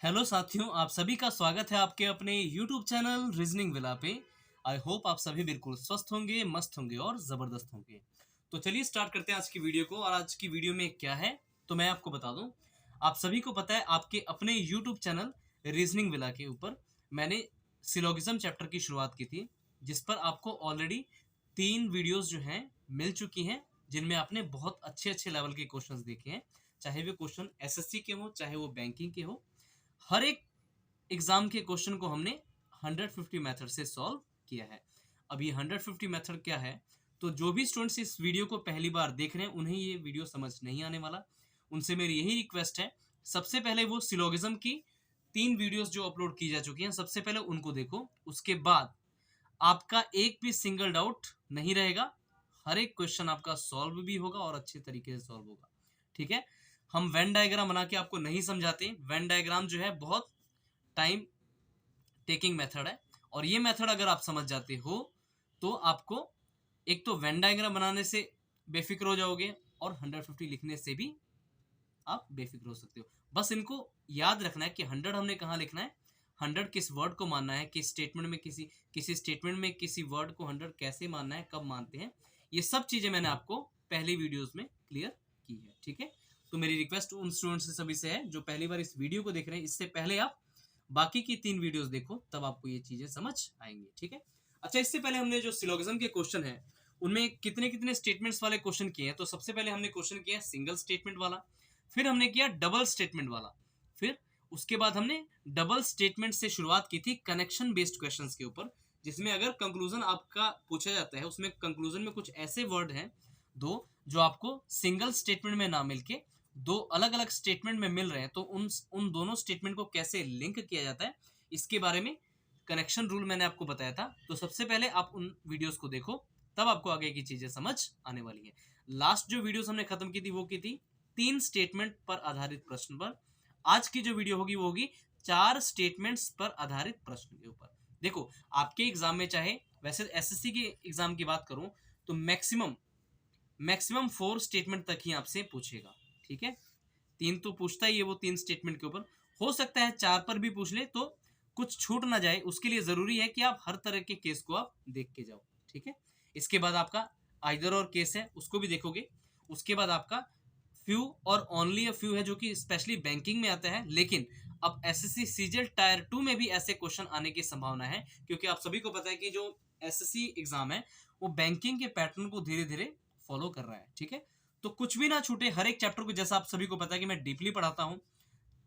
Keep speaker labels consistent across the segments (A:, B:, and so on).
A: Hello साथियों, आप सभी का स्वागत है आपके अपने YouTube चैनल रीजनिंग विला पे। आई होप आप सभी बिल्कुल स्वस्थ होंगे, मस्त होंगे और ज़बरदस्त होंगे। तो चलिए स्टार्ट करते हैं आज की वीडियो को। और आज की वीडियो में क्या है तो मैं आपको बता दूं। आप सभी को पता है आपके अपने YouTube चैनल रीजनिंग विला के ऊपर मैंने सिलोगिज्म चैप्टर की शुरुआत की थी, जिस पर आपको ऑलरेडी 3 वीडियोस जो हैं मिल चुकी हैं, जिनमें आपने बहुत अच्छे अच्छे लेवल के क्वेश्चंस देखे हैं। चाहे वे क्वेश्चन एसएससी के हो, चाहे वो बैंकिंग के हो, हर एक एग्जाम के क्वेश्चन को हमने 150 मेथड से सॉल्व किया है। अब ये 150 मेथड क्या है, तो जो भी स्टूडेंट्स इस वीडियो को पहली बार देख रहे हैं उन्हें ये वीडियो समझ नहीं आने वाला। उनसे मेरी यही रिक्वेस्ट है, सबसे पहले वो सिलोगिज्म की 3 वीडियोस जो अपलोड की जा चुकी हैं, सबसे पहले उनको देखो। उसके बाद आपका एक भी सिंगल डाउट नहीं रहेगा, हर एक क्वेश्चन आपका सॉल्व भी होगा और अच्छे तरीके से सॉल्व होगा। ठीक है, हम वेन डायग्राम बना के आपको नहीं समझाते। वेन डायग्राम जो है बहुत टाइम टेकिंग मेथड है, और ये मेथड अगर आप समझ जाते हो तो आपको एक तो वेन डायग्राम बनाने से बेफिक्र हो जाओगे, और 150 लिखने से भी आप बेफिक्र हो सकते हो। बस इनको याद रखना है कि 100 हमने कहाँ लिखना है, 100 किस वर्ड को मानना है, किस स्टेटमेंट में, किसी स्टेटमेंट में किसी वर्ड को 100 कैसे मानना है, कब मानते हैं। ये सब चीजें मैंने आपको पहली वीडियोस में क्लियर की है। ठीक है, तो मेरी रिक्वेस्ट उन स्टूडेंट्स से सभी से है जो पहली बार इस वीडियो को देख रहे हैं, इससे पहले आप बाकी की 3 वीडियोस देखो, तब आपको ये चीजें समझ आएंगी। ठीक है, अच्छा, इससे पहले हमने जो सिलोगिज्म के क्वेश्चन है उनमें कितने कितने स्टेटमेंट्स वाले क्वेश्चन किए हैं। तो सबसे पहले हमने क्वेश्चन किया सिंगल स्टेटमेंट वाला, फिर हमने किया डबल स्टेटमेंट वाला, फिर उसके बाद हमने डबल स्टेटमेंट से शुरुआत की थी कनेक्शन बेस्ड क्वेश्चंस के ऊपर, जिसमें अगर कंक्लूजन आपका पूछा जाता है, उसमें कंक्लूजन में कुछ ऐसे वर्ड हैं दो जो आपको सिंगल स्टेटमेंट में ना मिलके दो अलग अलग स्टेटमेंट में मिल रहे हैं, तो उन दोनों स्टेटमेंट को कैसे लिंक किया जाता है, इसके बारे में कनेक्शन रूल मैंने आपको बताया था। तो सबसे पहले आप उन वीडियोस को देखो, तब आपको आगे की चीजें समझ आने वाली है। लास्ट जो वीडियोस हमने खत्म की थी वो की थी 3 स्टेटमेंट पर आधारित प्रश्न पर। आज की जो वीडियो होगी वो होगी 4 स्टेटमेंट्स पर आधारित प्रश्न के ऊपर। देखो, आपके एग्जाम में, चाहे वैसे एसएससी के एग्जाम की बात करूं तो मैक्सिमम 4 स्टेटमेंट तक ही आपसे पूछेगा। ठीक है, 3 तो पूछता ही है वो, 3 स्टेटमेंट के ऊपर। हो सकता है 4 पर भी पूछ ले, तो कुछ छूट ना जाए, उसके लिए जरूरी है कि आप हर तरह के केस को आप देख के जाओ। ठीक है, इसके बाद आपका आइदर और केस है, उसको भी देखोगे। उसके बाद आपका फ्यू और ओनली अ फ्यू है, जो कि स्पेशली बैंकिंग में आता है। लेकिन अब एसएससी सीजीएल टायर 2 में भी ऐसे क्वेश्चन आने की संभावना है, क्योंकि आप सभी को पता है कि जो एसएससी एग्जाम है वो बैंकिंग के पैटर्न को धीरे धीरे फॉलो कर रहा है। ठीक है, तो कुछ भी ना छूटे, हर एक चैप्टर को, जैसा आप सभी को पता है कि मैं डीपली पढ़ाता हूं,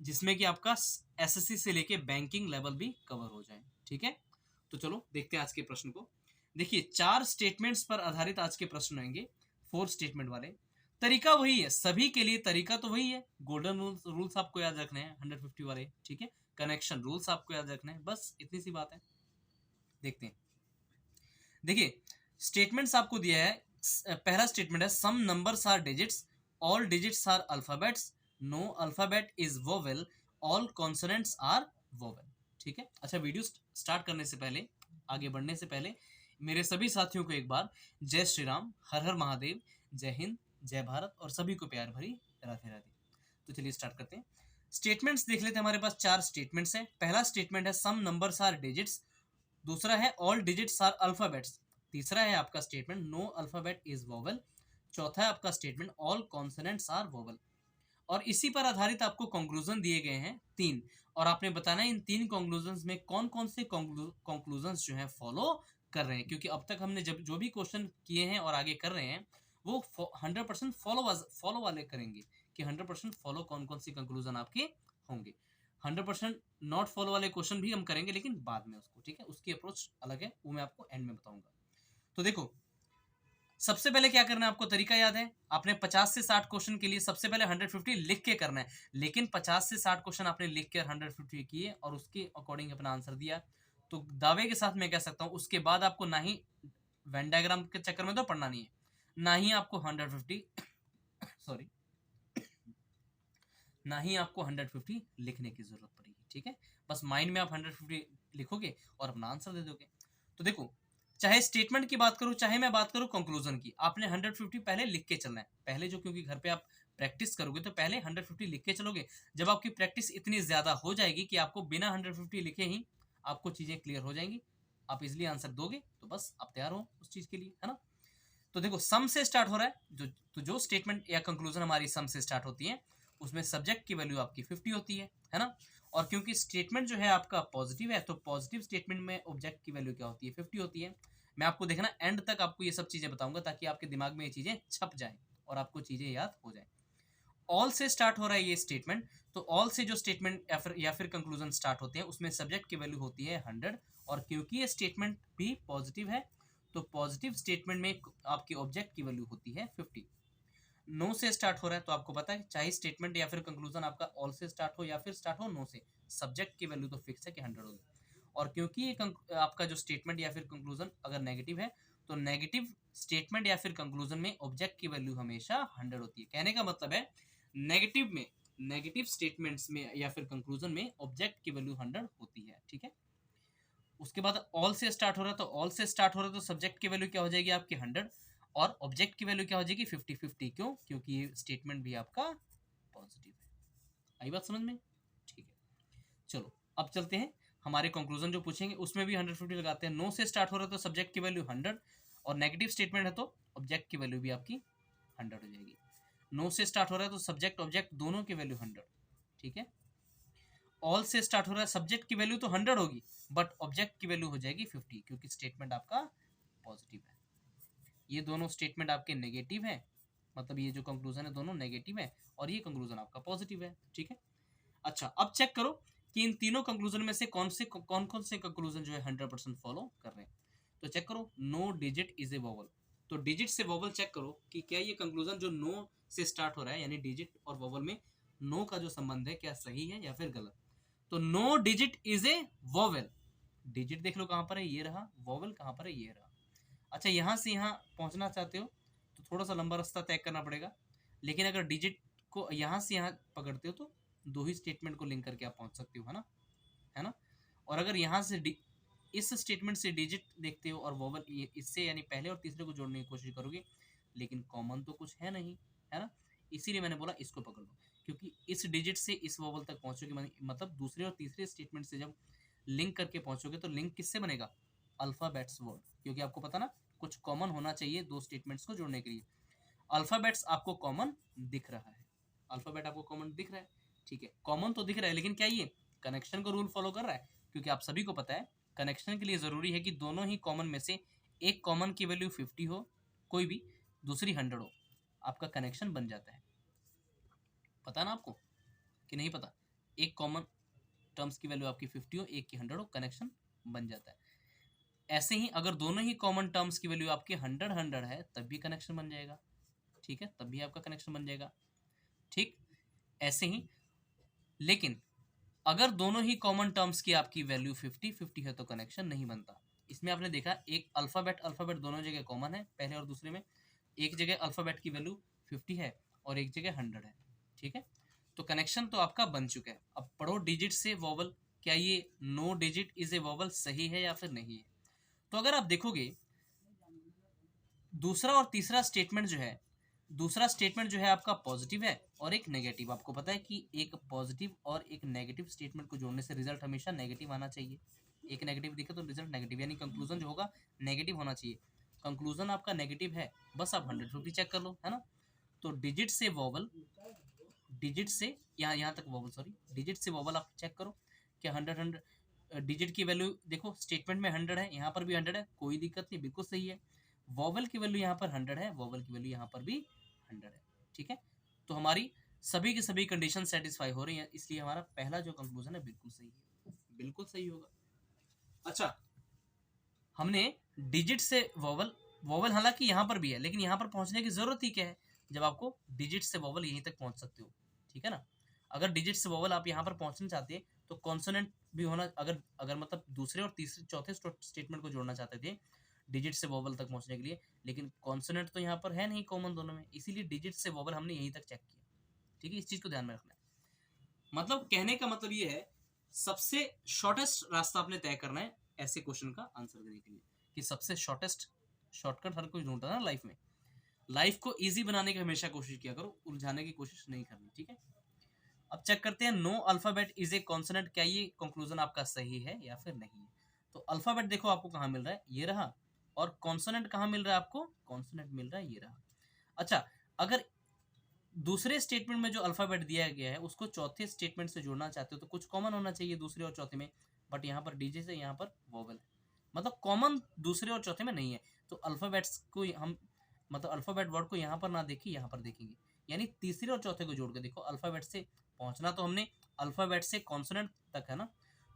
A: जिसमें कि आपका एसएससी से लेके बैंकिंग लेवल भी कवर हो जाए। ठीक है, तो चलो देखते हैं आज के प्रश्न को। देखिए, 4 स्टेटमेंट्स पर आधारित आज के प्रश्न रहेंगे, 4 स्टेटमेंट वाले। तरीका वही है सभी के लिए, तरीका तो वही है। गोल्डन रूल्स आपको याद रखने हैं 150 वाले। ठीक है, कनेक्शन रूल्स आपको याद रखने हैं, बस इतनी सी बात है। देखते हैं। देखिए, स्टेटमेंट्स आपको दिया है। पहला स्टेटमेंट है some numbers are digits, all digits are alphabets, no alphabet is vowel, all consonants are vowel. ठीक है, अच्छा, वीडियो स्टार्ट करने से पहले, आगे बढ़ने से पहले, मेरे सभी साथियों को एक बार जय श्री राम, हर हर महादेव, जय हिंद, जय भारत, और सभी को प्यार भरी राधे राधे। तो चलिए स्टार्ट करते हैं। स्टेटमेंट्स देख लेते हैं। हमारे पास 4 स्टेटमेंट्स हैं। पहला स्टेटमेंट है सम नंबर्स आर डिजिट्स, दूसरा है ऑल डिजिट्स आर अल्फाबेट्स, तीसरा है आपका statement no alphabet is vowel, चौथा है आपका statement all consonants are vowel. और इसी पर आधारित आपको कंक्लूजन दिए गए हैं 3, और आपने बताना है इन 3 कंक्लूजन में कौन कौन से कंक्लूजन जो है फॉलो कर रहे हैं, क्योंकि अब तक हमने जब जो भी क्वेश्चन किए हैं और आगे कर रहे हैं वो 100% फॉलो वाले करेंगे, कि 100% फॉलो कौन कौन सी कंक्लूजन आपके होंगे। 100% नॉट फॉलो वाले क्वेश्चन भी हम करेंगे, लेकिन बाद में उसको। ठीक है, उसकी अप्रोच अलग है, वो मैं आपको एंड में बताऊंगा। तो देखो, सबसे पहले क्या करना है, आपको तरीका याद है। आपने 50 से 60 क्वेश्चन के लिए सबसे पहले 150 लिख के करना है, लेकिन 50 से 60 क्वेश्चन आपने लिख के 150 किए और उसके अकॉर्डिंग अपना आंसर दिया, तो दावे के साथ मैं कह सकता हूं उसके बाद आपको ना ही वेन डायग्राम के चक्कर में तो पढ़ना नहीं है, ना ही आपको 150 सॉरी, ना ही आपको 150 लिखने की जरूरत पड़ेगी। ठीक है, बस माइंड में आप 150 लिखोगे और अपना आंसर दे दोगे। तो देखो, चाहे स्टेटमेंट की बात करूं, चाहे मैं बात करूं कंक्लूजन की, आपने 150 पहले लिख के चलना है। पहले जो, क्योंकि घर पे आप प्रैक्टिस करोगे तो पहले 150 लिख के चलोगे। जब आपकी प्रैक्टिस इतनी ज्यादा हो जाएगी कि आपको बिना 150 लिखे ही आपको चीजें क्लियर हो जाएंगी, आप इजिली आंसर दोगे, तो बस आप तैयार हो उस चीज के लिए, है ना। तो देखो सम से स्टार्ट हो रहा है, जो स्टेटमेंट या कंक्लूजन हमारी सम से स्टार्ट होती है उसमें सब्जेक्ट की वैल्यू आपकी 50 होती है ना। और क्योंकि स्टेटमेंट जो है आपका पॉजिटिव है, तो पॉजिटिव स्टेटमेंट में ऑब्जेक्ट की वैल्यू क्या होती है, 50 होती है। मैं आपको देखना एंड तक आपको ये सब चीजें बताऊंगा ताकि आपके दिमाग में ये चीजें छप जाए और आपको चीजें याद हो जाए। ऑल से स्टार्ट हो रहा है ये स्टेटमेंट, तो ऑल से जो स्टेटमेंट या फिर कंक्लूजन स्टार्ट होते हैं उसमें सब्जेक्ट की वैल्यू होती है 100। और क्योंकि ये स्टेटमेंट भी पॉजिटिव है तो पॉजिटिव स्टेटमेंट में आपकी ऑब्जेक्ट की वैल्यू होती है 50। नो से स्टार्ट हो रहा है तो आपको पता है चाहे स्टेटमेंट या फिर कंक्लूजन आपका ऑल से स्टार्ट हो या फिर स्टार्ट हो नो से, सब्जेक्ट की वैल्यू तो फिक्स है कि 100 होगी। और क्योंकि ये आपका जो स्टेटमेंट या फिर कंक्लूजन अगर नेगेटिव है तो नेगेटिव स्टेटमेंट या फिर कंक्लूजन में ऑब्जेक्ट की वैल्यू हमेशा 100 होती है। कहने का मतलब है नेगेटिव स्टेटमेंट्स में या फिर कंक्लूजन में ऑब्जेक्ट की वैल्यू 100 होती है, ठीक है। उसके बाद ऑल से स्टार्ट हो रहा है तो ऑल से स्टार्ट हो रहा है तो सब्जेक्ट की वैल्यू क्या हो जाएगी आपकी 100 और ऑब्जेक्ट की वैल्यू क्या हो जाएगी 50-50। क्यों? क्योंकि ये स्टेटमेंट भी आपका पॉजिटिव है। आई बात समझ में? ठीक है, चलो अब चलते हैं हमारे कंक्लूजन जो पूछेंगे उसमें भी 150 लगाते हैं। नो से स्टार्ट हो रहा है तो सब्जेक्ट की वैल्यू 100 और नेगेटिव स्टेटमेंट है तो ऑब्जेक्ट की वैल्यू भी आपकी 100 हो जाएगी। नो से स्टार्ट हो रहा है तो सब्जेक्ट ऑब्जेक्ट दोनों की वैल्यू 100, ठीक है। ऑल से स्टार्ट हो रहा है, सब्जेक्ट की वैल्यू तो 100 होगी बट ऑब्जेक्ट की वैल्यू हो जाएगी 50 क्योंकि स्टेटमेंट आपका पॉजिटिव है। ये दोनों स्टेटमेंट आपके नेगेटिव है, मतलब ये जो कंक्लूजन है दोनों नेगेटिव है और ये कंक्लूजन आपका पॉजिटिव है, ठीक है। अच्छा अब चेक करो कि इन तीनों कंक्लूजन में से कौन कौन से कंक्लूजन जो है 100% फॉलो कर रहे हैं। तो चेक करो no digit is a vowel, तो डिजिट से वोवल चेक करो कि क्या ये कंक्लूजन जो नो से स्टार्ट हो रहा है यानी डिजिट और वोवल में नो का जो संबंध है क्या सही है या फिर गलत। तो no digit is a vowel, digit देख लो कहां पर है, ये रहा, वोवेल कहां पर है, ये रहा। अच्छा यहां से यहां पहुंचना चाहते हो तो थोड़ा सा लंबा रास्ता तय करना पड़ेगा, लेकिन अगर डिजिट को यहां से यहां पकड़ते हो तो दो ही स्टेटमेंट को लिंक करके आप पहुंच सकते हो, है ना। और अगर यहां से इस स्टेटमेंट से डिजिट देखते हो और वोवेल इससे यानी पहले और तीसरे को जोड़ने की कोशिश करोगे, लेकिन कॉमन तो कुछ है नहीं, है ना। इसीलिए मैंने बोला इसको पकड़ लो, क्योंकि इस डिजिट से इस वोवेल तक पहुंचोगे मतलब दूसरे और तीसरे स्टेटमेंट से जब लिंक करके पहुंचोगे तो लिंक किससे बनेगा, अल्फाबेट्स वर्ड, क्योंकि आपको पता ना कुछ कॉमन होना चाहिए दो स्टेटमेंट्स को जोड़ने के लिए। अल्फाबेट्स आपको कॉमन दिख रहा है, अल्फाबेट आपको कॉमन दिख रहा है, ठीक है, कॉमन तो दिख रहा है, लेकिन क्या ये कनेक्शन का रूल फॉलो कर रहा है? क्योंकि आप सभी को पता है कनेक्शन के लिए जरूरी है कि दोनों ही कॉमन में से एक कॉमन की वैल्यू 50 हो, कोई भी, दूसरी 100 हो, आपका कनेक्शन बन जाता है। पता ना आपको कि नहीं पता? एक कॉमन टर्म्स की वैल्यू आपकी 50 हो, एक की 100 हो, कनेक्शन बन जाता है। ऐसे ही अगर दोनों ही कॉमन टर्म्स की वैल्यू आपकी 100 है तब भी कनेक्शन बन जाएगा, ठीक है, तब भी आपका कनेक्शन बन जाएगा, ठीक। ऐसे ही लेकिन अगर दोनों ही कॉमन टर्म्स की आपकी वैल्यू 50-50 है तो कनेक्शन नहीं बनता। इसमें आपने देखा एक अल्फाबेट दोनों जगह कॉमन है, पहले और दूसरे में, एक जगह अल्फाबेट की वैल्यू 50 है और एक जगह 100 है, ठीक है। तो कनेक्शन तो आपका बन चुका है। अब पढ़ो डिजिट से वोवल, क्या ये no digit is a vowel सही है या फिर नहीं है। तो अगर आप देखोगे दूसरा और तीसरा स्टेटमेंट जो है, दूसरा स्टेटमेंट जो है आपका पॉजिटिव है और एक नेगेटिव। आपको पता है कि एक पॉजिटिव और एक नेगेटिव स्टेटमेंट को जोड़ने से रिजल्ट हमेशा नेगेटिव आना चाहिए। एक नेगेटिव दिखे तो रिजल्ट नेगेटिव, यानी कंक्लूजन जो होगा नेगेटिव होना चाहिए। कंक्लूजन आपका नेगेटिव है, बस आप 100 चेक कर लो, है ना। तो डिजिट से वोवल, डिजिट से यहाँ तक वोवल, सॉरी, डिजिट से वोवल आप चेक करो क्या 100 डिजिट की वैल्यू देखो, स्टेटमेंट में 100 है, यहाँ पर भी 100 है, कोई दिक्कत नहीं, बिल्कुल सही है। वोवल की वैल्यू यहाँ पर 100 है, वोवल की वैल्यू यहाँ पर भी 100 है, ठीक है। तो हमारी सभी की सभी कंडीशन सेटिस्फाई हो रही है, इसलिए हमारा पहला जो कंक्लूजन है बिल्कुल सही है, बिल्कुल सही होगा। अच्छा हमने डिजिट से वोवल, वोवल हालांकि यहाँ पर भी है लेकिन यहाँ पर पहुंचने की जरूरत ही क्या है जब आपको डिजिट से वोवल यहीं तक पहुंच सकते हो, ठीक है ना। अगर डिजिट से वोवल आप यहाँ पर पहुंचना चाहते हैं तो कॉन्सोनेंट भी होना, अगर अगर मतलब दूसरे और तीसरे चौथे स्टेटमेंट को जोड़ना चाहते थे डिजिट से वोवल तक पहुंचने के लिए, लेकिन कॉन्सोनेंट तो यहाँ पर है नहीं कॉमन दोनों में, इसीलिए डिजिट से वोवल हमने यहीं तक चेक किया, ठीक है। इस चीज को ध्यान में रखना है। मतलब कहने का मतलब ये है सबसे शॉर्टेस्ट रास्ता आपने तय करना है ऐसे क्वेश्चन का आंसर करने के लिए, कि सबसे शॉर्टेस्ट, शॉर्टकट हर कोई ढूंढता है ना लाइफ में, लाइफ को इजी बनाने की हमेशा कोशिश किया करो, उलझाने की कोशिश नहीं करनी, ठीक है। अब चेक करते हैं, no alphabet is a consonant, क्या ये कंक्लूजन आपका सही है या फिर नहीं है। तो अल्फाबेट देखो आपको कहाँ मिल रहा है, ये रहा, और कॉन्सोनेंट कहाँ मिल रहा है आपको, कॉन्सोनेंट मिल रहा है ये रहा। अच्छा, अगर दूसरे स्टेटमेंट में जो अल्फाबेट दिया गया है उसको चौथे स्टेटमेंट से जोड़ना चाहते हो तो कुछ कॉमन होना चाहिए दूसरे और चौथे में, बट यहाँ पर डीजे से यहाँ पर वोवेल है, मतलब कॉमन दूसरे और चौथे में नहीं है। तो अल्फाबेट्स को हम मतलब अल्फाबेट वर्ड को यहाँ पर ना देखिए, यहाँ पर देखेंगे, यानी तीसरे और चौथे को जोड़ के देखो। अल्फाबेट से पहुंचना तो हमने अल्फाबेट से कॉन्सोनेंट तक है ना,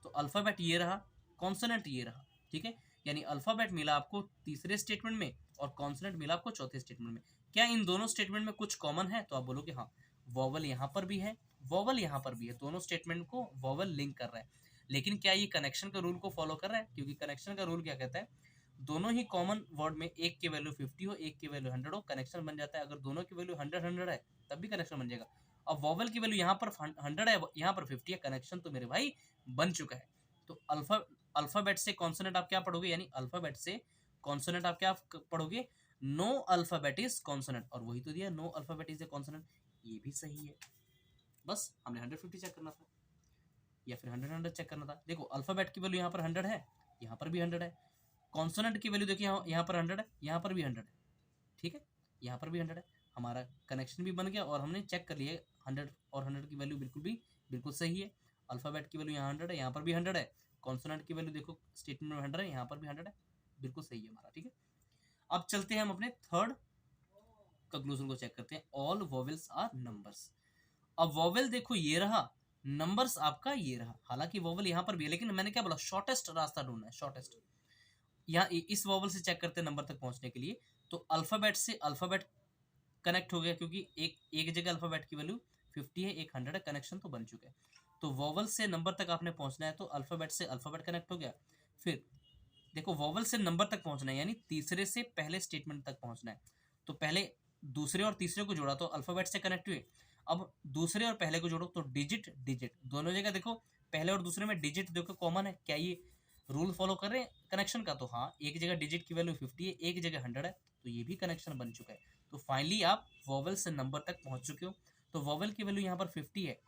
A: तो अल्फाबेट ये रहा, कॉन्सोनेंट ये रहा, ठीक है। यानी अल्फाबेट मिला आपको तीसरे स्टेटमेंट में और कॉन्सोनेंट मिला आपको चौथे स्टेटमेंट में। क्या इन दोनों स्टेटमेंट में कुछ कॉमन है, तो आप बोलोगे हाँ, वोवल यहाँ पर भी है, वोवल यहाँ पर भी है, दोनों स्टेटमेंट को वोवल लिंक कर रहा है। लेकिन क्या ये कनेक्शन का रूल को फॉलो कर रहा है, क्योंकि कनेक्शन का रूल क्या कहता है, दोनों ही कॉमन वर्ड में एक की वैल्यू 50 हो, एक की वैल्यू 100 हो, कनेक्शन बन जाता है। अगर दोनों की वैल्यू 100 है तब भी कनेक्शन बन जाएगा। अब वोवल की वैल्यू यहाँ पर 100 है, यहाँ पर 50 है, कनेक्शन तो मेरे भाई बन चुका है। तो अल्फाबेट से कॉन्सोनेंट आप क्या पढ़ोगे, यानी अल्फाबेट से कॉन्सोनेंट आप क्या पढ़ोगे, नो अल्फाबेट इज कॉन्सोनेंट, और वही तो दिया, no alphabet is a consonant, ये भी सही है। बस हमने 150 चेक करना था या फिर 100 चेक करना था। देखो अल्फाबेट की वैल्यू यहाँ पर 100 है, यहाँ पर भी 100 है, कॉन्सोनेंट की वैल्यू देखिए यहाँ पर 100 है, यहाँ पर भी 100 है, ठीक है, यहाँ पर भी 100 है। हमारा कनेक्शन भी बन गया और हमने चेक कर लिया 100 और 100 की वैल्यू बिल्कुल सही है। अल्फाबेट की वैल्यू यहाँ 100 है, यहाँ पर भी 100 है, कॉन्सोनेंट की वैल्यू देखो स्टेटमेंट में 100 है, यहाँ पर भी 100 है, बिल्कुल सही है हमारा, ठीक है। अब चलते हैं हम अपने थर्ड कंक्लूजन को चेक करते हैं, ऑल वोवेल्स आर नंबर्स। अब वोवेल देखो ये रहा, नंबर्स आपका ये रहा, हालांकि वोवेल यहाँ पर भी है, लेकिन मैंने क्या बोला, शॉर्टेस्ट रास्ता ढूंढना है, शॉर्टेस्ट। यहाँ इस वोवेल से चेक करते हैं नंबर तक पहुंचने के लिए, तो अल्फाबेट से अल्फाबेट कनेक्ट हो गया, क्योंकि एक जगह अल्फाबेट की वैल्यू 50 है, एक 100 है, कनेक्शन तो बन चुका है। तो वोवेल से नंबर तक आपने पहुंचना है, तो अल्फाबेट से अल्फाबेट कनेक्ट हो गया। फिर देखो वोवेल से नंबर तक पहुंचना है, यानी तीसरे से पहले स्टेटमेंट तक पहुंचना है। तो पहले दूसरे और तीसरे को जोड़ा तो अल्फाबेट से कनेक्ट हुए, अब दूसरे और पहले को जोड़ो तो डिजिट डिजिट, दोनों जगह देखो पहले और दूसरे में डिजिट देखो कॉमन है, क्या ये रूल फॉलो कर रहे हैं कनेक्शन का, तो हाँ, एक जगह डिजिट की वैल्यू 50 है, एक जगह 100 है, तो ये भी कनेक्शन बन चुका है। तो फाइनली आप वोवेल से नंबर तक पहुंच चुके हो। तो वोवेल की वैल्यू यहाँ पर 50 है,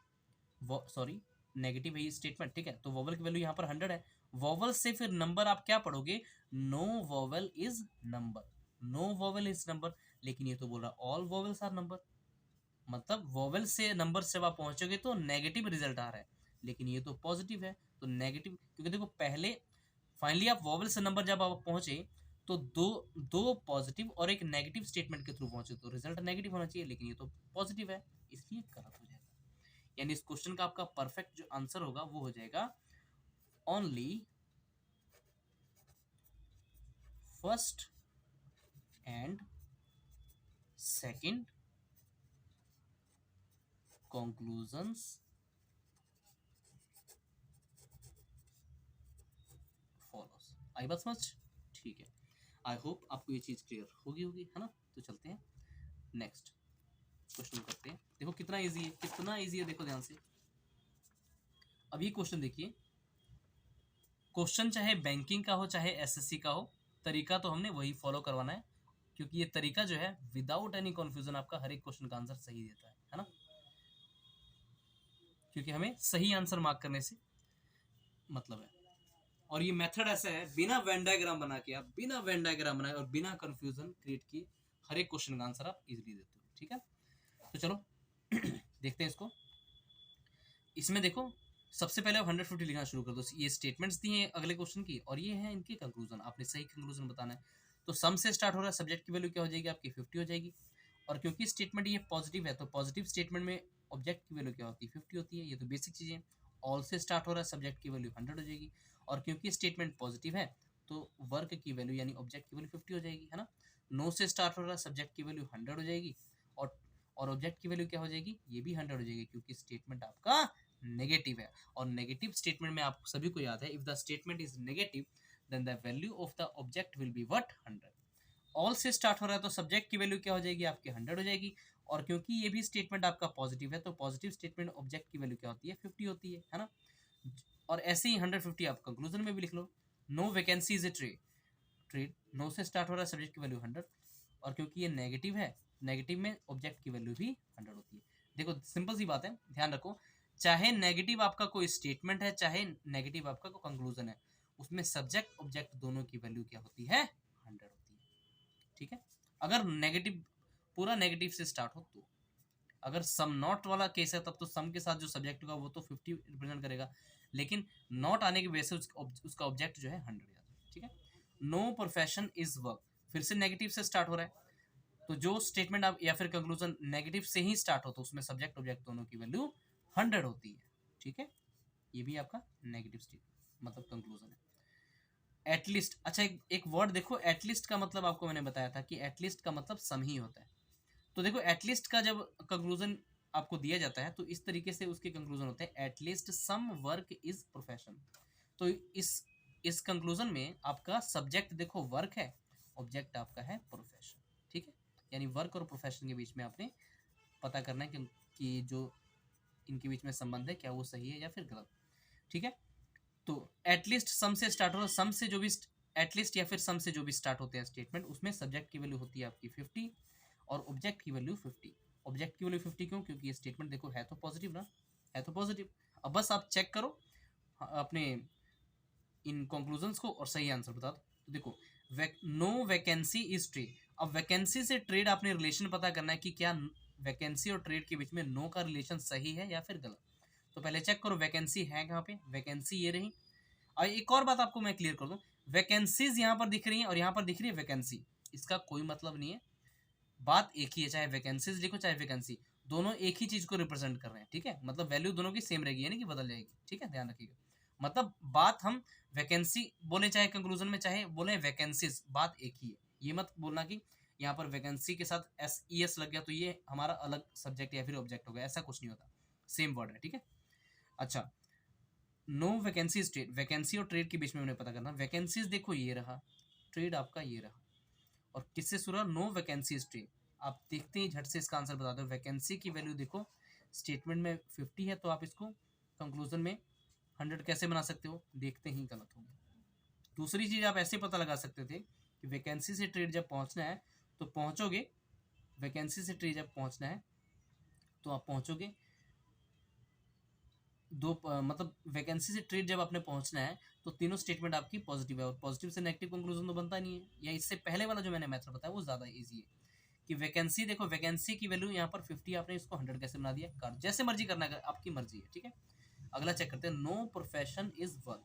A: सॉरी नेगेटिव है ये स्टेटमेंट, ठीक है, तो वोवेल की वैल्यू यहाँ पर 100 है। वोवेल से फिर नंबर आप क्या पढ़ोगे, no vowel is number, no vowel is number, लेकिन ये तो बोल रहा ऑल वोवेल्स आर नंबर, मतलब वोवेल से नंबर से आप पहुंचोगे तो नेगेटिव रिजल्ट आ रहा है, लेकिन ये तो पॉजिटिव है, तो नेगेटिव, क्योंकि देखो पहले फाइनली आप वोवेल से नंबर जब आप पहुंचे तो दो पॉजिटिव और एक नेगेटिव स्टेटमेंट के थ्रू पहुंचे, तो रिजल्ट नेगेटिव होना चाहिए, लेकिन ये तो पॉजिटिव है, इसलिए गलत हो जाएगा। यानी इस क्वेश्चन का आपका परफेक्ट जो आंसर होगा वो हो जाएगा only first and second conclusions follows। आई बात समझ, ठीक है। आई होप आपको ये चीज क्लियर होगी है ना। तो चलते हैं नेक्स्ट क्वेश्चन करते हैं। देखो कितना इजी है, कितना इजी है, देखो ध्यान से। अब ये क्वेश्चन देखिए, क्वेश्चन चाहे बैंकिंग का हो चाहे एसएससी का हो, तरीका तो हमने वही फॉलो करवाना है, क्योंकि ये तरीका जो है विदाउट एनी कंफ्यूजन आपका हर एक क्वेश्चन का आंसर सही देता है ना, क्योंकि हमें सही आंसर मार्क करने से मतलब है। और ये मेथड ऐसा है, बिना वेन डायग्राम बना के, आप बिना वेन डायग्राम बनाए और बिना कंफ्यूजन क्रिएट किए हर एक क्वेश्चन का आंसर आप इजीली देते हो, ठीक है। तो चलो देखते हैं इसको। इसमें देखो सबसे पहले आप 150 लिखना शुरू कर दो, ये स्टेटमेंट्स दिए हैं अगले क्वेश्चन की और ये है इनके कंक्लूजन, आपने सही कंक्लूजन बताना है। तो सम से स्टार्ट हो रहा है, सब्जेक्ट की वैल्यू क्या हो जाएगी आपकी 50 हो जाएगी, और क्योंकि स्टेटमेंट ये पॉजिटिव है तो पॉजिटिव स्टेटमेंट में ऑब्जेक्ट की वैल्यू क्या होती है 50 होती है, ये तो बेसिक चीज़ें। ऑल से स्टार्ट हो रहा है, सब्जेक्ट की वैल्यू 100 हो जाएगी, और क्योंकि स्टेटमेंट पॉजिटिव है तो वर्क की वैल्यू यानी ऑब्जेक्ट की वैल्यू 50 हो जाएगी, है ना। नो से स्टार्ट हो रहा है, सब्जेक्ट की वैल्यू 100 हो जाएगी, और ऑब्जेक्ट की वैल्यू क्या हो जाएगी, ये भी 100 हो जाएगी, क्योंकि स्टेटमेंट आपका नेगेटिव है। और नेगेटिव स्टेटमेंट में आप सभी को याद है, if the statement is negative then the value of the object will be what 100। All से स्टार्ट हो रहा है तो सब्जेक्ट की वैल्यू क्या हो जाएगी आपकी 100 हो जाएगी, और क्योंकि ये भी स्टेटमेंट आपका पॉजिटिव है तो पॉजिटिव स्टेटमेंट ऑब्जेक्ट की वैल्यू क्या होती है 50 होती है ना। और ऐसे ही 150 आप कंक्लूजन में भी लिख लो। No vacancy is a trade, no से स्टार्ट हो रहा है, सब्जेक्ट की वैल्यू 100, और क्योंकि ये नेगेटिव है, नेगेटिव में ऑब्जेक्ट की वैल्यू भी 100 होती है। देखो सिंपल सी बात है, ध्यान रखो, चाहे नेगेटिव आपका कोई स्टेटमेंट है, चाहे नेगेटिव आपका कोई कंक्लूजन है, उसमें सब्जेक्ट ऑब्जेक्ट दोनों की वैल्यू क्या होती है, 100 होती है। ठीक है, अगर नेगेटिव पूरा नेगेटिव से स्टार्ट हो तो। अगर सम नॉट वाला केस है तब तो सम के साथ जो सब्जेक्ट होगा वो तो 50 रिप्रेजेंट करेगा, लेकिन नॉट आने की वजह से उसका ऑब्जेक्ट जो है 100 आता है। ठीक है, नो प्रोफेशन इज वर्क, फिर से नेगेटिव से स्टार्ट हो रहा है, तो जो स्टेटमेंट आप या फिर कंक्लूजन नेगेटिव से ही स्टार्ट हो तो उसमें सब्जेक्ट ऑब्जेक्ट दोनों की वैल्यू 100 होती है। ठीक है, ये भी आपका नेगेटिव स्टेटमेंट मतलब कंक्लूजन है। एटलीस्ट, अच्छा एक वर्ड देखो, एटलीस्ट का मतलब आपको मैंने बताया था कि एटलीस्ट का मतलब सम ही होता है। तो देखो एटलीस्ट का जब कंक्लूजन आपको दिया जाता है तो इस तरीके से उसके कंक्लूजन होते हैं, at least some work is profession. तो इस कंक्लूजन में आपका सब्जेक्ट देखो वर्क है, ऑब्जेक्ट आपका है प्रोफेशन। ठीक है, यानी वर्क और प्रोफेशन के बीच में आपने पता करना है कि जो इनके बीच में संबंध है क्या वो सही है या फिर गलत। ठीक है, तो एटलीस्ट सम से स्टार्ट हो, सम से जो भी एटलीस्ट या फिर सम से जो भी स्टार्ट होते हैं स्टेटमेंट, उसमें सब्जेक्ट की वैल्यू होती है आपकी 50 और ऑब्जेक्ट की वैल्यू 50। ऑब्जेक्ट की वैल्यू 50 क्यों, क्योंकि ये स्टेटमेंट देखो है तो पॉजिटिव ना, है तो पॉजिटिव। अब बस आप चेक करो अपने इन कंक्लूजन्स को और सही आंसर बता दो। तो देखो नो वैकेंसी इज ट्रेड, अब वैकेंसी से ट्रेड आपने रिलेशन पता करना है कि क्या वैकेंसी और ट्रेड के बीच में नो का रिलेशन सही है या फिर गलत। तो पहले चेक करो वैकेंसी है कहाँ पे, वैकेंसी ये रही। और एक और बात आपको मैं क्लियर कर दूं, वैकेंसीज यहाँ पर दिख रही हैं और यहाँ पर दिख रही है वैकेंसी, इसका कोई मतलब नहीं है, बात एक ही है, चाहे वैकेंसीज लिखो चाहे वैकेंसी, दोनों एक ही चीज को रिप्रेजेंट कर रहे हैं। ठीक है, मतलब वैल्यू दोनों की सेम रहेगी, यानी कि बदल जाएगी। ठीक है, ध्यान रखिएगा, मतलब बात हम वैकेंसी बोले चाहे कंक्लूजन में चाहे बोले वैकेंसीज, बात एक ही है। ये मत बोलना कि यहाँ पर वैकेंसी के साथ SES लग गया तो ये हमारा अलग सब्जेक्ट या फिर ऑब्जेक्ट हो गया, ऐसा कुछ नहीं होता, सेम वर्ड है। ठीक है, अच्छा नो वैकेंसी ट्रेड, वैकेंसी और ट्रेड के बीच में उन्हें पता करना, वैकेंसीज देखो ये रहा, ट्रेड आपका ये रहा, और किससे शुरू, नो वैकेंसी ट्रेड। आप देखते ही झट से इसका आंसर बता दो, वैकेंसी की वैल्यू देखो स्टेटमेंट में 50 है तो आप इसको कंक्लूजन में 100 कैसे बना सकते हो, देखते ही गलत हो गया। दूसरी चीज आप ऐसे पता लगा सकते थे कि वैकेंसी से ट्रेड जब पहुंचना है तो पहुंचोगे, वैकेंसी से ट्रेड जब पहुंचना है तो आप पहुंचोगे मतलब वैकेंसी से ट्रेड जब आपने पहुंचना है तो तीनों स्टेटमेंट आपकी पॉजिटिव है, और पॉजिटिव से नेगेटिव कंक्लूजन तो बनता नहीं है। या इससे पहले वाला जो मैंने मेथड बताया वो ज्यादा इजी है कि वैकेंसी देखो, वैकेंसी की वैल्यू यहाँ पर 50, आपने इसको 100 कैसे बना दिया, कर जैसे मर्जी करना है, आपकी मर्जी है। ठीक है, अगला चेक करते हैं, no profession is work.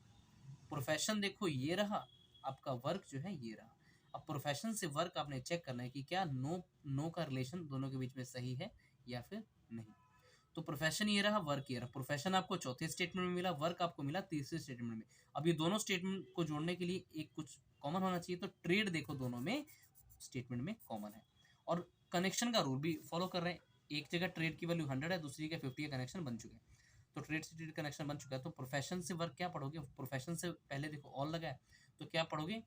A: Profession देखो ये रहा, आपका वर्क जो है ये रहा। अब प्रोफेशन से वर्क आपने चेक करना है कि क्या नो का रिलेशन दोनों के बीच में सही है या फिर नहीं। तो प्रोफेशन ये रहा, वर्क ये रहा, प्रोफेशन आपको चौथे स्टेटमेंट में मिला, वर्क आपको मिला तीसरे स्टेटमेंट में। अब ये दोनों स्टेटमेंट को जोड़ने के लिए एक कुछ कॉमन होना चाहिए, तो ट्रेड देखो दोनों में स्टेटमेंट में कॉमन है, और कनेक्शन का रूल भी फॉलो कर रहे हैं। एक जगह ट्रेड की वैल्यू 100 है, दूसरी का 50 का कनेक्शन बन चुका है, तो ट्रेड से ट्रेड कनेक्शन बन चुका है। तो प्रोफेशन से वर्क क्या पढ़ोगे, प्रोफेशन से पहले देखो ऑल लगा है तो क्या पढ़ोगे,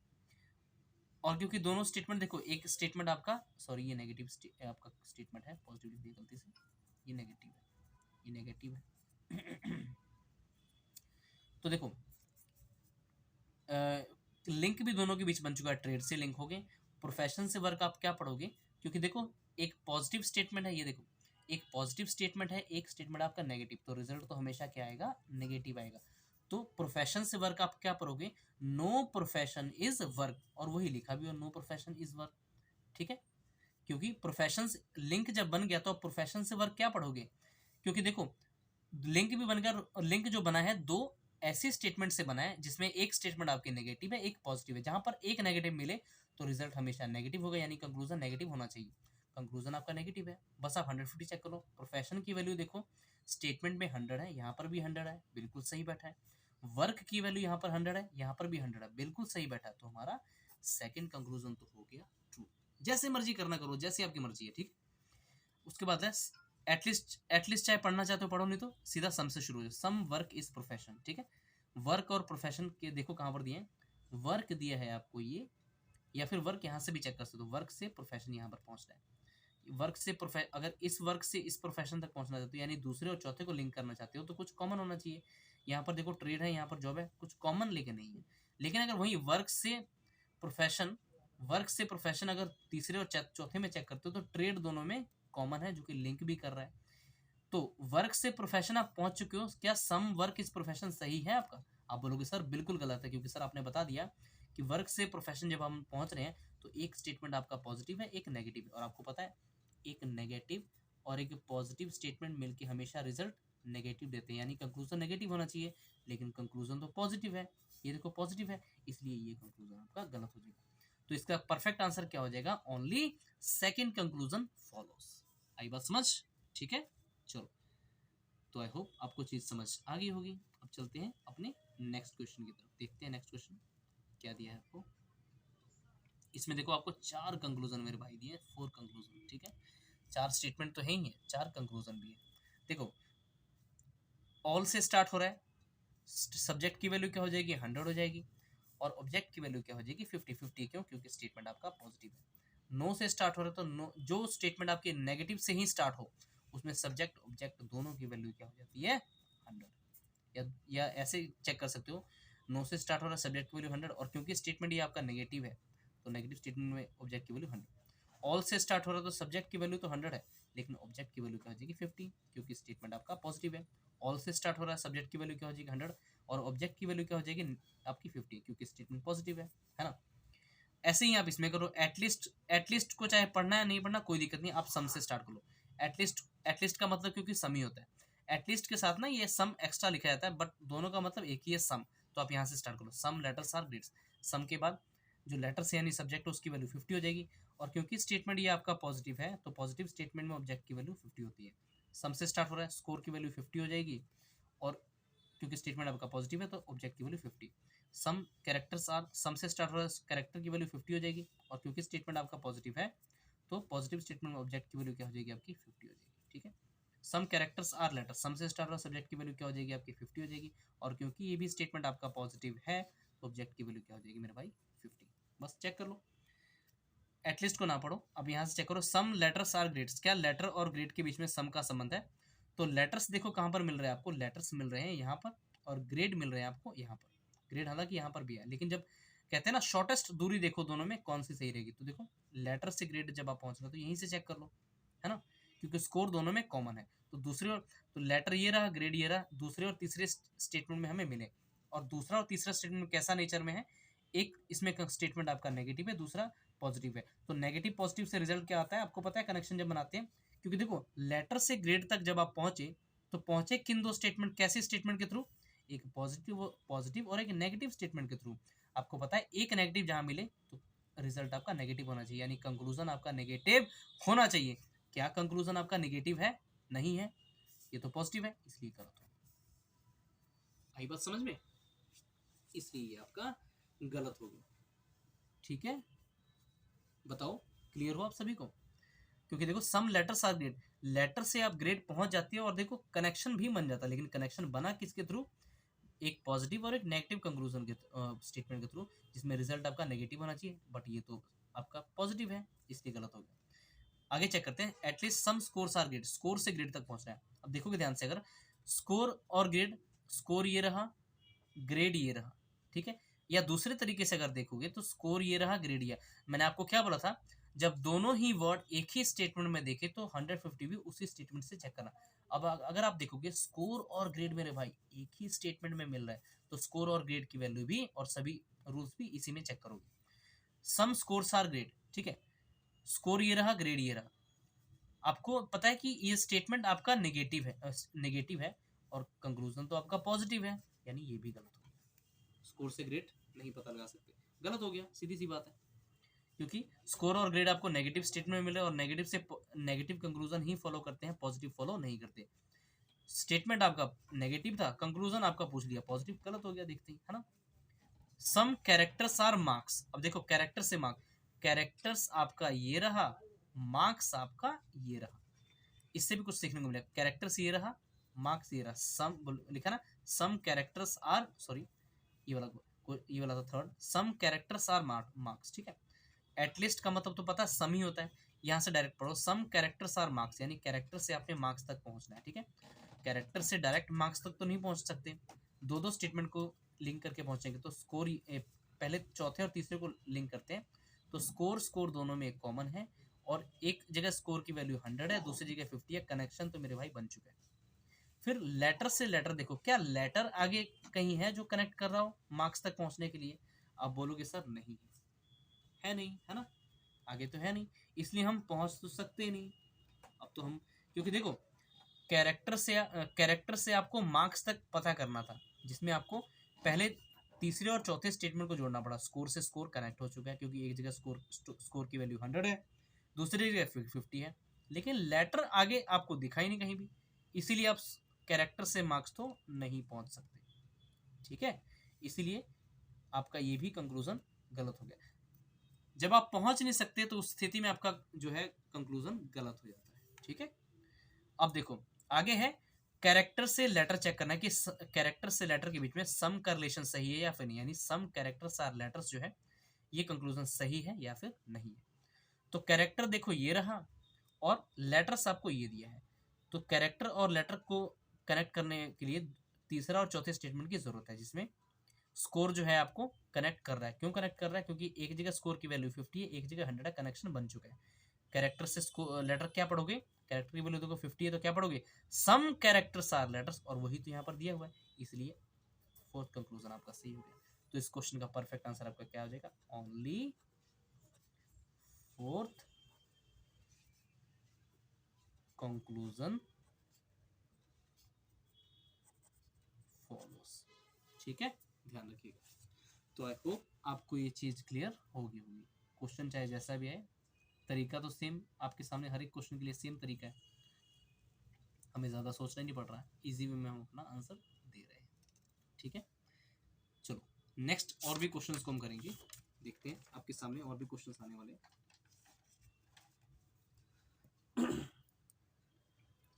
A: और क्योंकि दोनों स्टेटमेंट देखो, एक स्टेटमेंट आपका, सॉरी ये नेगेटिव आपका स्टेटमेंट है, पॉजिटिव लिख दिया गलती से, ये नेगेटिव है, ये नेगेटिव है। तो देखो लिंक भी दोनों के बीच बन चुका है, ट्रेड से लिंक हो गए। प्रोफेशन से वर्क आप क्या पढ़ोगे, क्योंकि देखो एक पॉजिटिव स्टेटमेंट है, ये देखो एक पॉजिटिव स्टेटमेंट है, एक स्टेटमेंट आपका नेगेटिव, तो रिजल्ट तो हमेशा क्या आएगा, नेगेटिव आएगा। तो प्रोफेशन से वर्क आप क्या पढ़ोगे, नो प्रोफेशन इज वर्क, और वही लिखा भी हो, नो प्रोफेशन इज वर्क। ठीक है, क्योंकि प्रोफेशन लिंक जब बन गया तो आप प्रोफेशन से वर्क क्या पढ़ोगे, क्योंकि देखो लिंक भी बन गया, और लिंक जो बना है दो ऐसे स्टेटमेंट से बना है जिसमें एक स्टेटमेंट आपके नेगेटिव है, एक पॉजिटिव है। जहां पर एक नेगेटिव मिले तो रिजल्ट हमेशा नेगेटिव होगा, यानी कंक्लूजन नेगेटिव होना चाहिए। कंक्लूजन आपका नेगेटिव है, बस आप 150 चेक करो। प्रोफेशन की वैल्यू देखो स्टेटमेंट में 100 है, यहाँ पर भी 100 है, बिल्कुल सही बैठा है। वर्क की वैल्यू यहाँ पर 100 है, यहाँ पर भी 100 है, बिल्कुल सही बैठा है। तो हमारा सेकंड कंक्लूजन तो हो गया ट्रू। जैसे मर्जी करना करो, जैसे आपकी मर्जी है। ठीक, उसके बाद है एटलीस्ट चाहे पढ़ना चाहते हो पढ़ो, नहीं तो सीधा सम से शुरू हो, सम वर्क इज प्रोफेशन। ठीक है, वर्क और प्रोफेशन के देखो कहाँ पर दिए हैं, वर्क दिया है आपको ये, या फिर वर्क यहाँ से भी चेक कर सकते हो, वर्क से प्रोफेशन यहाँ पर पहुँचना है। वर्क से अगर इस वर्क से इस प्रोफेशन तक पहुँचना चाहते हो, यानी दूसरे और चौथे को लिंक करना चाहते हो, तो कुछ कॉमन होना चाहिए। यहाँ पर देखो ट्रेड है, यहाँ पर जॉब है, कुछ कॉमन लेके नहीं है। लेकिन अगर वही वर्क से प्रोफेशन वर्क से प्रोफेशन अगर तीसरे और चौथे में चेक करते हो तो ट्रेड दोनों में कॉमन है, जो कि लिंक भी कर रहा है। तो वर्क से प्रोफेशन आप पहुंच चुके हो, क्या सम वर्क इज प्रोफेशन सही है आपका? आप बोलोगे सर बिल्कुल गलत है, क्योंकि सर आपने बता दिया कि वर्क से प्रोफेशन जब हम पहुंच रहे हैं तो एक स्टेटमेंट आपका पॉजिटिव है, एक नेगेटिव है, और आपको पता है एक नेगेटिव और एक पॉजिटिव स्टेटमेंट मिलके हमेशा रिजल्ट नेगेटिव देते हैं, यानी कंक्लूजन नेगेटिव होना चाहिए, लेकिन कंक्लूजन तो पॉजिटिव है, ये देखो पॉजिटिव है, इसलिए ये कंक्लूजन आपका गलत हो जाएगा। तो इसका परफेक्ट आंसर क्या हो जाएगा? Only second conclusion follows. आई बात समझ? ठीक है, चलो, तो आई होप आपको चीज समझ आ गई होगी। अब चलते हैं अपने नेक्स्ट क्वेश्चन की तरफ, देखते हैं नेक्स्ट क्वेश्चन क्या दिया है आपको। इसमें देखो आपको 4 कंक्लूजन मेरे भाई दिए, 4 कंक्लूजन, ठीक है, 4 स्टेटमेंट तो है ही है, 4 कंक्लूजन भी है। देखो ऑल से स्टार्ट हो रहा है, सब्जेक्ट की वैल्यू क्या हो जाएगी? 100 हो जाएगी, और ऑब्जेक्ट की वैल्यू क्या हो जाएगी? 50-50। क्यों? क्योंकि स्टेटमेंट आपका पॉजिटिव है। नो से स्टार्ट हो रहा है तो नो, जो स्टेटमेंट आपके नेगेटिव से ही स्टार्ट हो उसमें सब्जेक्ट ऑब्जेक्ट दोनों की वैल्यू क्या हो जाती है? 100। या ऐसे चेक कर सकते हो, नो से स्टार्ट हो रहा है, सब्जेक्ट की वैल्यू 100, और क्योंकि स्टेटमेंट ये आपका नेगेटिव है तो नेगेटिव स्टेटमेंट में ऑब्जेक्ट की वैल्यू 100। ऑल से स्टार्ट हो रहा है तो सब्जेक्ट की वैल्यू तो 100 है, लेकिन ऑब्जेक्ट की वैल्यू क्या हो जाएगी? 50, क्योंकि स्टेटमेंट आपका पॉजिटिव है। ऑल से स्टार्ट हो रहा है, सब्जेक्ट की वैल्यू क्या हो जाएगी? 100, और ऑब्जेक्ट की वैल्यू क्या हो जाएगी? आपकी 50, क्योंकि स्टेटमेंट पॉजिटिव है ना। ऐसे ही आप इसमें करो, एटलीस्ट, एटलीस्ट को चाहे पढ़ना है नहीं पढ़ना कोई दिक्कत नहीं, आप सम से स्टार्ट करो। एटलीस्ट, एटलीस्ट का मतलब क्योंकि सम ही होता है, एटलीस्ट के साथ ना ये सम एक्स्ट्रा लिखा जाता है, बट दोनों का मतलब एक ही है, सम। तो आप यहाँ से स्टार्ट करो, सम लेटर्स आर ग्रेड्स। सम के बाद जो लेटर्स है यानी सब्जेक्ट, उसकी वैल्यू 50 हो जाएगी, और क्योंकि स्टेटमेंट ये आपका पॉजिटिव है तो पॉजिटिव स्टेटमेंट में ऑब्जेक्ट की वैल्यू 50 होती है। सम से स्टार्ट हो रहा है, स्कोर की वैल्यू 50 हो जाएगी, और क्योंकि स्टेटमेंट आपका पॉजिटिव है तो ऑब्जेक्ट की वैल्यू 50। सम कैरेक्टर्स आर, सम से स्टार्ट हो रहा है, कैरेक्टर की वैल्यू 50 हो जाएगी, और क्योंकि स्टेटमेंट आपका पॉजिटिव है तो पॉजिटिव स्टेटमेंट में ऑब्जेक्ट की वैल्यू क्या हो जाएगी? आपकी 50 हो जाएगी, ठीक है। सम कैरेक्टर्स आर लेटर, सम से स्टार्ट हो रहा है, सब्जेक्ट की वैल्यू क्या हो जाएगी? आपकी 50 हो जाएगी, और क्योंकि ये भी स्टेटमेंट आपका पॉजिटिव है तो ऑब्जेक्ट की वैल्यू क्या हो जाएगी मेरे भाई? 50। बस चेक कर लो, एटलीस्ट को ना पढ़ो। अब यहाँ से चेक करो, सम लेटर्स आर ग्रेड्स, क्या लेटर और ग्रेड के बीच में सम का संबंध है? तो लेटर्स देखो कहाँ पर मिल रहे हैं आपको, लेटर्स मिल रहे हैं यहाँ पर, और ग्रेड मिल रहे हैं आपको यहाँ पर। ग्रेड हालांकि यहाँ पर भी है, लेकिन जब कहते हैं ना शॉर्टेस्ट दूरी देखो दोनों में कौन सी सही रहेगी, तो देखो लेटर से ग्रेड जब आप पहुंच रहे हो तो यहीं से चेक कर लो, है ना, क्योंकि स्कोर दोनों में कॉमन है। तो दूसरे और, तो लेटर ये रहा, ग्रेड ये रहा, दूसरे और तीसरे स्टेटमेंट में हमें मिले, और दूसरा और तीसरा स्टेटमेंट कैसा नेचर में है? एक इसमें स्टेटमेंट आपका नेगेटिव है, दूसरा पॉजिटिव है, तो नेगेटिव पॉजिटिव से रिजल्ट क्या आता है आपको पता है, कनेक्शन जब बनाते हैं। क्योंकि देखो लेटर से ग्रेड तक जब आप पहुंचे तो पहुंचे किन दो स्टेटमेंट, कैसे स्टेटमेंट के थ्रू? एक पॉजिटिव, पॉजिटिव और एक नेगेटिव स्टेटमेंट के थ्रू। आपको पता है एक नेगेटिव जहां मिले तो रिजल्ट आपका नेगेटिव होना चाहिए, यानी कंक्लूजन आपका नेगेटिव होना चाहिए। क्या कंक्लूजन आपका नेगेटिव है? नहीं है, ये तो पॉजिटिव है, इसलिए गलत हो। आई बात समझ में? इसलिए ये आपका गलत हो गया, ठीक है। बताओ क्लियर हो आप सभी को? क्योंकि देखो some letters are grade, letter से आप ग्रेड पहुंच जाती है, और देखो कनेक्शन भी बन जाता है, लेकिन कनेक्शन बना किसके थ्रू? एक पॉजिटिव और एक नेगेटिव कंक्लूजन के स्टेटमेंट के थ्रू, जिसमें रिजल्ट आपका नेगेटिव होना चाहिए, बट ये तो आपका पॉजिटिव है, इसलिए गलत हो गया। आगे चेक करते हैं, at least some scores are grade, score से ग्रेड तक पहुंचना है। अब देखोगे ध्यान से, अगर स्कोर और ग्रेड, स्कोर ये रहा, ग्रेड ये रहा, ठीक है, या दूसरे तरीके से अगर देखोगे तो स्कोर ये रहा, ग्रेड ये। मैंने आपको क्या बोला था, जब दोनों ही वर्ड एक ही स्टेटमेंट में देखे तो 150 भी उसी स्टेटमेंट से चेक करना। अब अगर आप देखोगे स्कोर और ग्रेड मेरे भाई एक ही स्टेटमेंट में मिल रहा है, तो स्कोर और ग्रेड की वैल्यू भी और सभी रूल्स भी इसी में चेक करोगे। सम स्कोर्स आर ग्रेड, ठीक है, स्कोर ये रहा, ग्रेड ये रहा। आपको पता है कि ये स्टेटमेंट आपका नेगेटिव है, नेगेटिव है, और कंक्लूजन तो आपका पॉजिटिव है, यानी ये भी गलत हो गया। स्कोर से ग्रेड नहीं पता लगा सकते, गलत हो गया, सीधी सी बात है। क्योंकि स्कोर और ग्रेड आपको नेगेटिव स्टेटमेंट में मिले, और नेगेटिव से नेगेटिव कंक्लूजन ही फॉलो करते हैं, पॉजिटिव फॉलो नहीं करते। स्टेटमेंट आपका नेगेटिव था, कंक्लूजन आपका पूछ लिया पॉजिटिव, गलत हो गया, देखते ही है ना। सम कैरेक्टर्स आर मार्क्स, अब देखो कैरेक्टर से मार्क्स, कैरेक्टर्स आपका ये रहा, मार्क्स आपका ये रहा, इससे भी कुछ सीखने को मिलेगा। कैरेक्टर्स ये रहा, मार्क्स ये रहा, सम लिखा ना, सम कैरेक्टर्स आर, सॉरी ये वाला था third, some characters are marks, ठीक है। एटलीस्ट का मतलब तो पता है सम ही होता है, यहाँ से डायरेक्ट पढ़ो, सम कैरेक्टर्स आर मार्क्स, यानी कैरेक्टर से आपने मार्क्स तक पहुंचना है, ठीक है। कैरेक्टर से डायरेक्ट मार्क्स तक तो नहीं पहुंच सकते, दो दो स्टेटमेंट को लिंक करके पहुंचेंगे, तो स्कोर पहले चौथे और तीसरे को लिंक करते हैं, तो स्कोर दोनों में एक कॉमन है, और एक जगह स्कोर की वैल्यू 100 है, दूसरी जगह 50 है। कनेक्शन तो मेरे भाई बन चुका है। फिर लेटर से लेटर देखो, क्या लेटर आगे कहीं है जो कनेक्ट कर रहा हो मार्क्स तक पहुंचने के लिए? आप बोलोगे सर नहीं है नहीं, है ना, आगे तो है नहीं, इसलिए हम पहुंच तो सकते नहीं। अब तो हम, क्योंकि देखो कैरेक्टर से आपको मार्क्स तक पता करना था, जिसमें आपको पहले तीसरे और चौथे स्टेटमेंट को जोड़ना पड़ा। स्कोर से स्कोर कनेक्ट हो चुका है, क्योंकि एक जगह स्कोर की वैल्यू 100 है, दूसरी जगह 50 है, लेकिन लेटर आगे आपको दिखाई नहीं कहीं भी, इसीलिए आप कैरेक्टर से मार्क्स तो नहीं पहुंच सकते। ठीक है, इसीलिए आपका ये भी कंक्लूजन गलत हो गया। जब आप पहुंच नहीं सकते तो उस स्थिति में आपका जो है कंक्लूजन गलत हो जाता है। ठीक है, अब देखो आगे है कैरेक्टर से लेटर चेक करना है कि कैरेक्टर से लेटर के बीच में सम का रिलेशन सही है या फिर नहीं, यानी सम कैरेक्टर्स आर लेटर्स जो है ये कंक्लूजन सही है या फिर नहीं है। तो कैरेक्टर देखो ये रहा, और लेटर्स आपको ये दिया है, तो कैरेक्टर और लेटर को कनेक्ट करने के लिए तीसरा और चौथे स्टेटमेंट की जरूरत है, जिसमें स्कोर जो है आपको कनेक्ट कर रहा है। क्यों कनेक्ट कर रहा है? क्योंकि एक जगह स्कोर की वैल्यू 50 है, एक जगह 100 है, कनेक्शन बन चुका है। कैरेक्टर से लेटर क्या पढ़ोगे? कैरेक्टर की वैल्यू देखो 50 है तो क्या पढ़ोगे? सम कैरेक्टर्स आर लेटर्स, और वही तो यहाँ पर दिया हुआ है, इसलिए फोर्थ कंक्लूजन आपका सही हो गया। तो इस क्वेश्चन का परफेक्ट आंसर आपका क्या हो जाएगा? Only fourth conclusion follows. ठीक है, ध्यान रखिएगा। तो आई होप आपको ये चीज क्लियर होगी। क्वेश्चन चाहे जैसा भी है, तरीका तो सेम आपके सामने, हर एक क्वेश्चन के लिए सेम तरीका है, हमें ज़्यादा सोचना नहीं पड़ रहा है, इजी वे में हम अपना आंसर दे रहे हैं। ठीक है, चलो नेक्स्ट और भी क्वेश्चंस को हम करेंगे, देखते हैं आपके सामने और भी क्वेश्चंस आने वाले हैं।